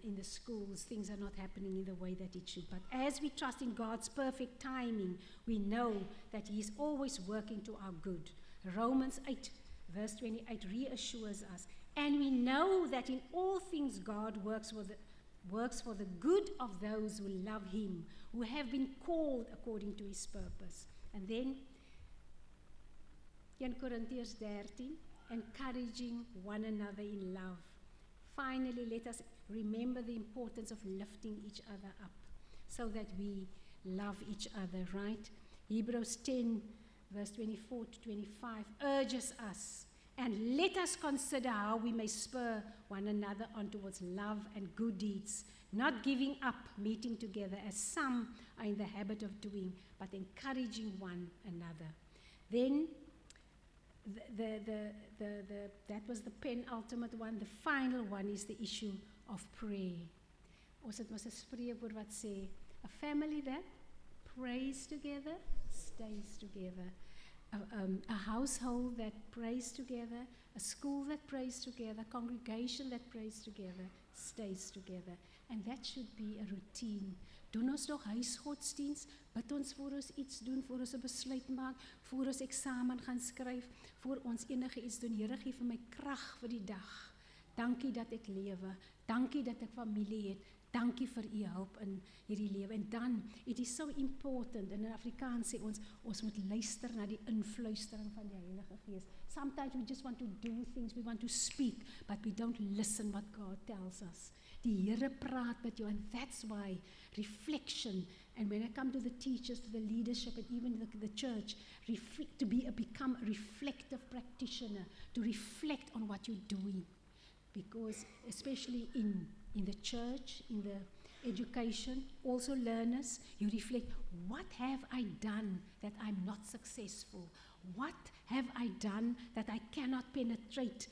Speaker 4: in the schools things are not happening in the way that it should. But as we trust in God's perfect timing, we know that he is always working to our good. Romans 8 verse 28 reassures us. And we know that in all things God works for the good of those who love him, who have been called according to his purpose. And then 1 Corinthians 13, encouraging one another in love. Finally, let us remember the importance of lifting each other up so that we love each other, right? Hebrews 10, verse 24 to 25 urges us, and let us consider how we may spur one another on towards love and good deeds, not giving up meeting together as some are in the habit of doing, but encouraging one another. Then that was the penultimate one. The final one is the issue of prayer. Ons het mos 'n spreekwoord wat sê, a family that prays together stays together. A household that prays together, a school that prays together, a congregation that prays together stays together. And that should be a routine. Doen ons nog huisgodsdiens, bid ons voor ons iets doen, voor ons 'n besluit maak, voor ons eksamen gaan skryf, voor ons enige iets doen. Here, gee vir my krag vir die dag. Dankie dat ek lewe. Dankie dat ek familie het. Dankie vir u hulp in hierdie lewe. En dan, it is so important, in Afrikaans sê ons moet luister na die influistering van die Heilige Gees. Sometimes we just want to do things, we want to speak, but we don't listen what God tells us. Die Here praat met jou, and that's why reflection, and when I come to the teachers, to the leadership, and even the church, to become a reflective practitioner, to reflect on what you're doing. Because especially in the church, in education, also learners, you reflect, what have I done that I'm not successful? What have I done that I cannot penetrate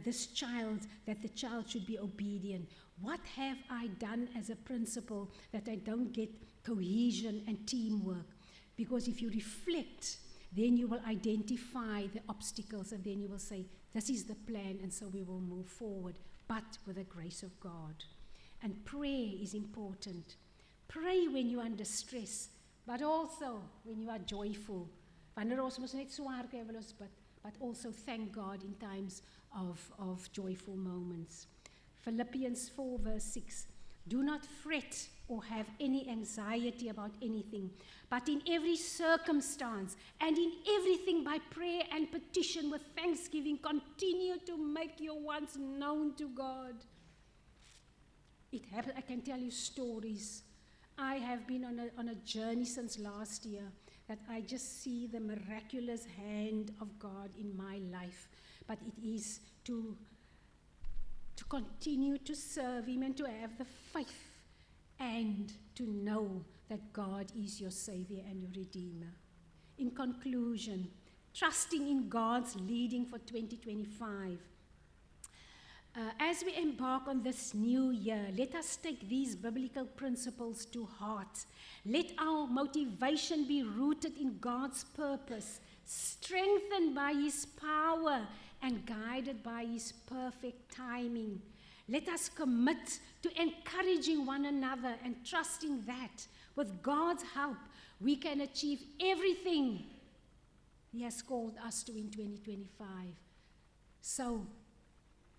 Speaker 4: this child, that the child should be obedient? What have I done as a principal that I don't get cohesion and teamwork? Because if you reflect, then you will identify the obstacles and then you will say, this is the plan, and so we will move forward, but with the grace of God. And prayer is important. Pray when you are under stress, but also when you are joyful. Wanneer ons mos net swaar kry wil ons bid, but also thank God in times of joyful moments. Philippians 4 verse 6, do not fret or have any anxiety about anything, but in every circumstance and in everything by prayer and petition with thanksgiving, continue to make your wants known to God. It happened, I can tell you stories. I have been on a journey since last year that I just see the miraculous hand of God in my life. But it is to continue to serve Him and to have the faith and to know that God is your Savior and your Redeemer. In conclusion, trusting in God's leading for 2025. As we embark on this new year, let us take these biblical principles to heart. Let our motivation be rooted in God's purpose, strengthened by His power and guided by His perfect timing. Let us commit to encouraging one another and trusting that with God's help, we can achieve everything He has called us to in 2025. So,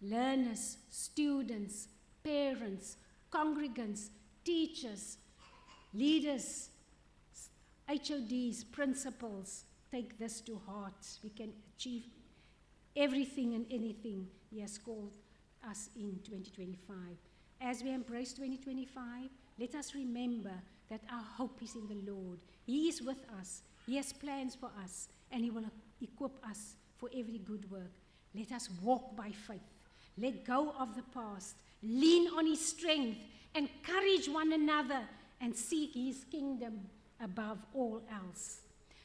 Speaker 4: learners, students, parents, congregants, teachers, leaders, HODs, principals, take this to heart. We can achieve everything and anything He has called us in 2025. As we embrace 2025, let us remember that our hope is in the Lord. He is with us. He has plans for us, and He will equip us for every good work. Let us walk by faith. Let go of the past. Lean on His strength. Encourage one another and seek His kingdom above all else.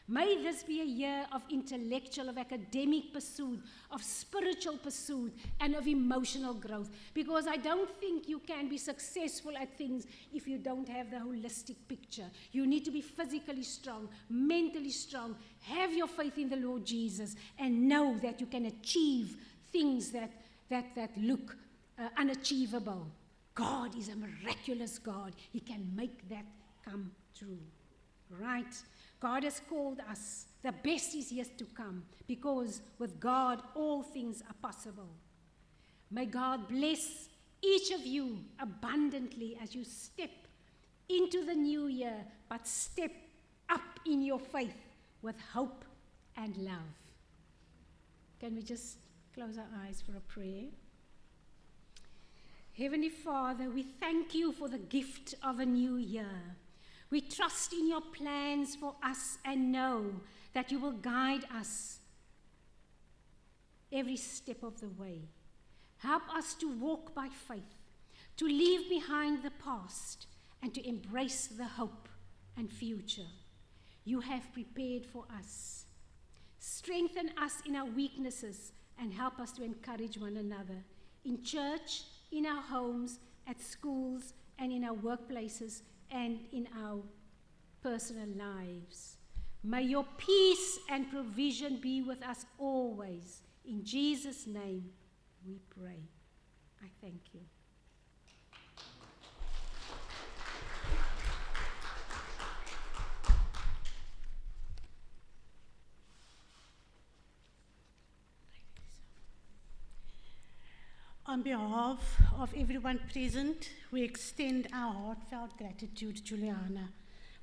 Speaker 4: May this be a year of intellectual, of academic pursuit, of spiritual pursuit, and of emotional growth. Because I don't think you can be successful at things if you don't have the holistic picture. You need to be physically strong, mentally strong, have your faith in the Lord Jesus, and know that you can achieve things that look unachievable. God is a miraculous God. He can make that come true. Right? God has called us. The best is yet to come, because with God all things are possible. May God bless each of you abundantly as you step into the new year, but step up in your faith with hope and love. Can we just close our eyes for a prayer? Heavenly Father, we thank You for the gift of a new year. We trust in Your plans for us and know that You will guide us every step of the way. Help us to walk by faith, to leave behind the past, and to embrace the hope and future You have prepared for us. Strengthen us in our weaknesses and help us to encourage one another in church, in our homes, at schools, and in our workplaces, and in our personal lives. May Your peace and provision be with us always. In Jesus' name we pray. I thank You.
Speaker 1: On behalf of everyone present, we extend our heartfelt gratitude to Juliana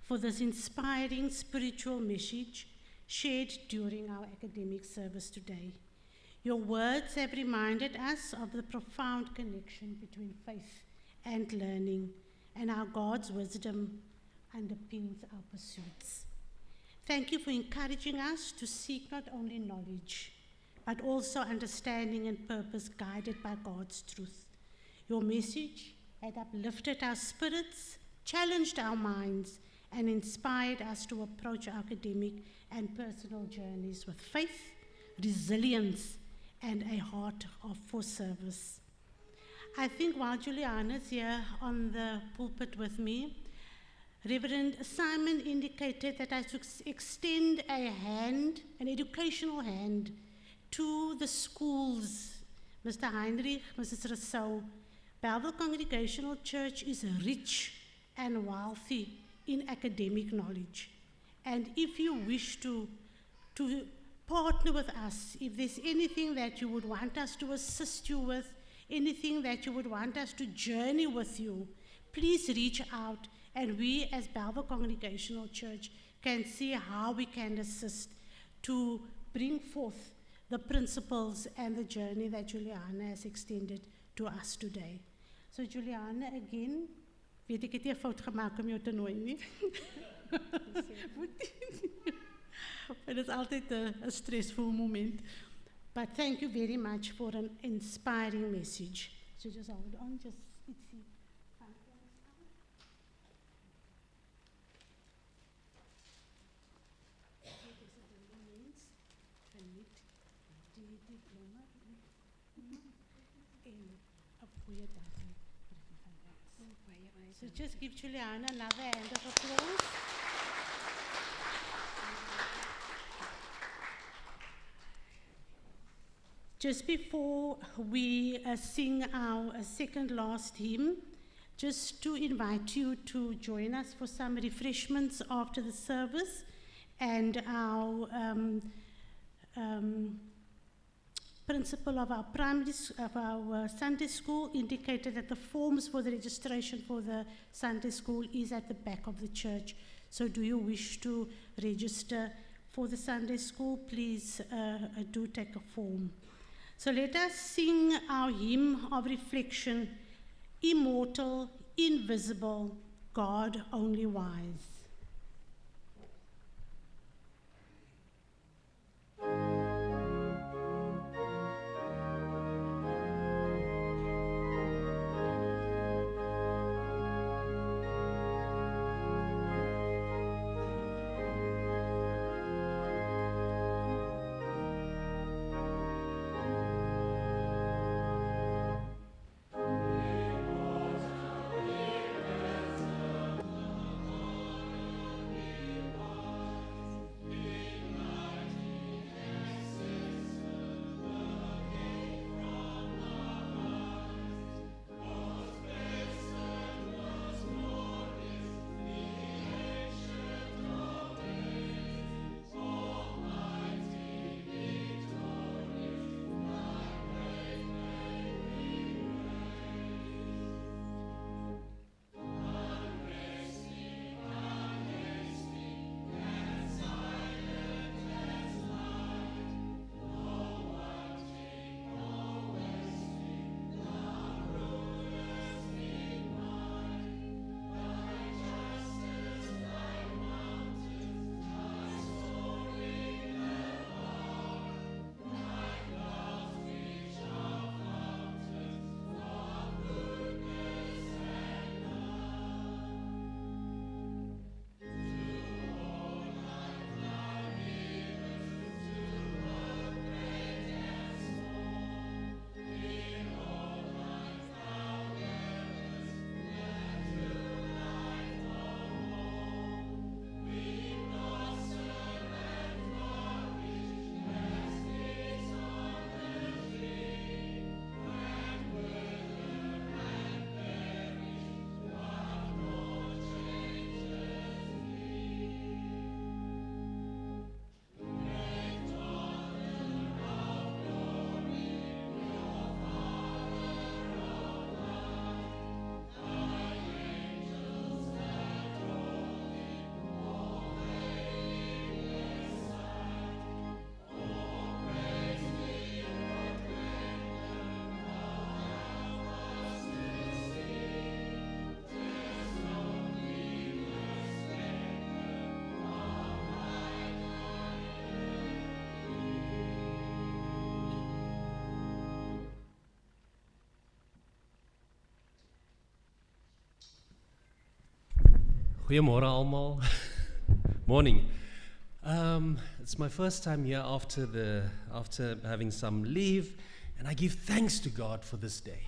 Speaker 1: for this inspiring spiritual message shared during our academic service today. Your words have reminded us of the profound connection between faith and learning, and how God's wisdom underpins our pursuits. Thank You for encouraging us to seek not only knowledge, but also understanding and purpose guided by God's truth. Your message had uplifted our spirits, challenged our minds, and inspired us to approach our academic and personal journeys with faith, resilience, and a heart for service. I think while Juliana's here on the pulpit with me, Reverend Simon indicated that I should extend a hand, an educational hand, to the schools. Mr. Heinrich, Mrs. Rousseau, Belleville Congregational Church is rich and wealthy in academic knowledge. And if you wish to partner with us, if there's anything that you would want us to assist you with, anything that you would want us to journey with you, please reach out, and we as Belleville Congregational Church can see how we can assist to bring forth the principles and the journey that Juliana has extended to us today. So Juliana, again, weet ek het nie 'n fout gemaak om jou te nooi nie. It is altyd 'n stressful moment. But thank you very much for an inspiring message. So just hold on, just let's see. So just give Juliana another hand of applause. Just before we sing our second last hymn, just to invite you to join us for some refreshments after the service, and our principal of our Sunday school indicated that the forms for the registration for the Sunday school is at the back of the church. So do you wish to register for the Sunday school? Please do take a form. So let us sing our hymn of reflection, Immortal, Invisible, God Only Wise.
Speaker 5: Goeiemôre almal. Morning. It's my first time here after having some leave, and I give thanks to God for this day.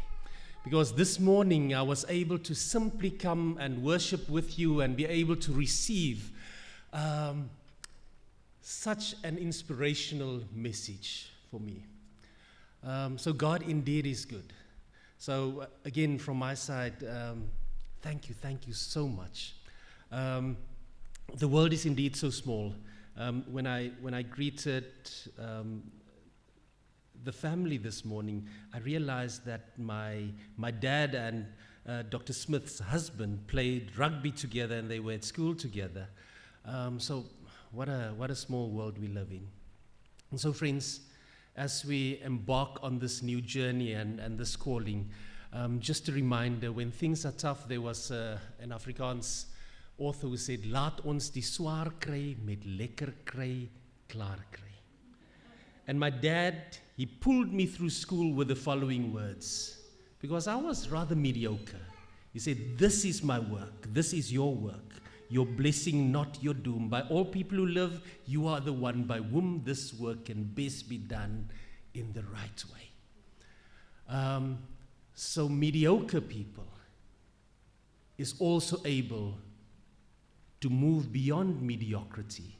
Speaker 5: Because this morning I was able to simply come and worship with you and be able to receive such an inspirational message for me. So God indeed is good. So again, from my side, thank you so much. The world is indeed so small. When I greeted the family this morning, I realized that my dad and Dr. Smith's husband played rugby together and they were at school together. So what a small world we live in. And so friends, as we embark on this new journey and this calling, just a reminder, when things are tough, there was an Afrikaans author who said, "Laat ons die swaar kry met lekker kry, klaar kry." And my dad, he pulled me through school with the following words, because I was rather mediocre. He said, "This is my work, this is your work, your blessing, not your doom. By all people who live, you are the one by whom this work can best be done in the right way." So mediocre people is also able to move beyond mediocrity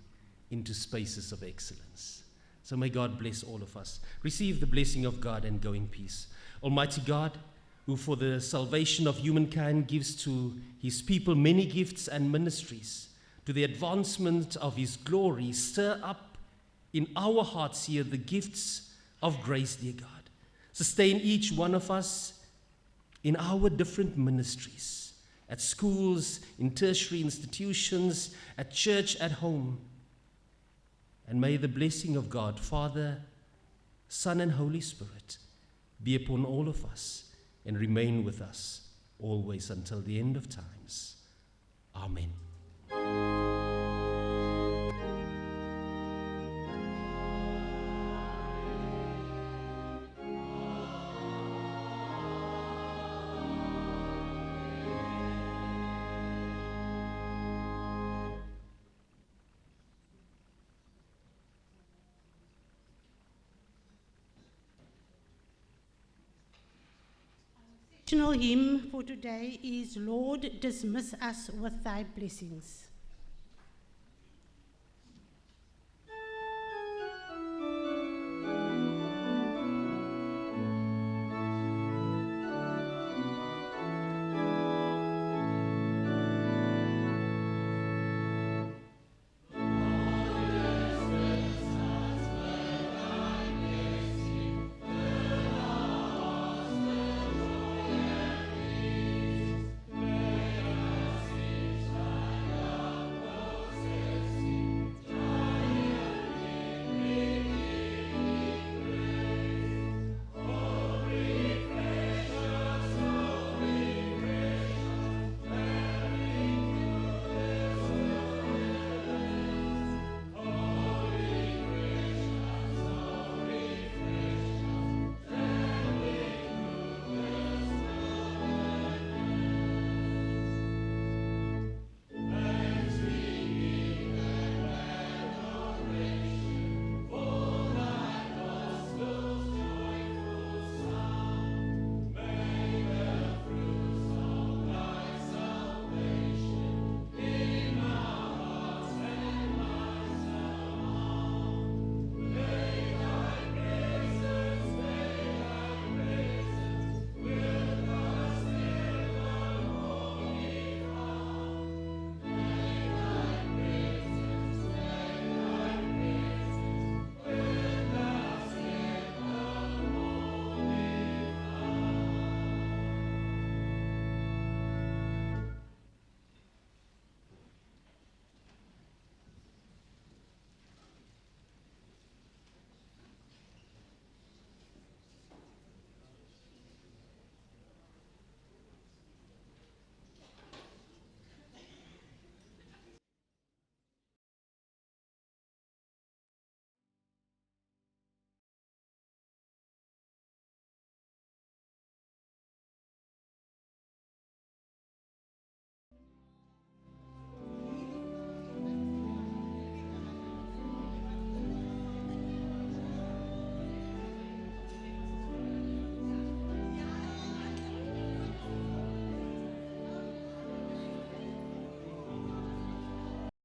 Speaker 5: into spaces of excellence. So may God bless all of us. Receive the blessing of God and go in peace. Almighty God, who for the salvation of humankind gives to his people many gifts and ministries, to the advancement of his glory, stir up in our hearts here the gifts of grace, dear God. Sustain each one of us in our different ministries, at schools, in tertiary institutions, at church, at home. And may the blessing of God, Father, Son, and Holy Spirit be upon all of us and remain with us always until the end of times. Amen.
Speaker 1: The hymn for today is "Lord, dismiss us with thy blessings."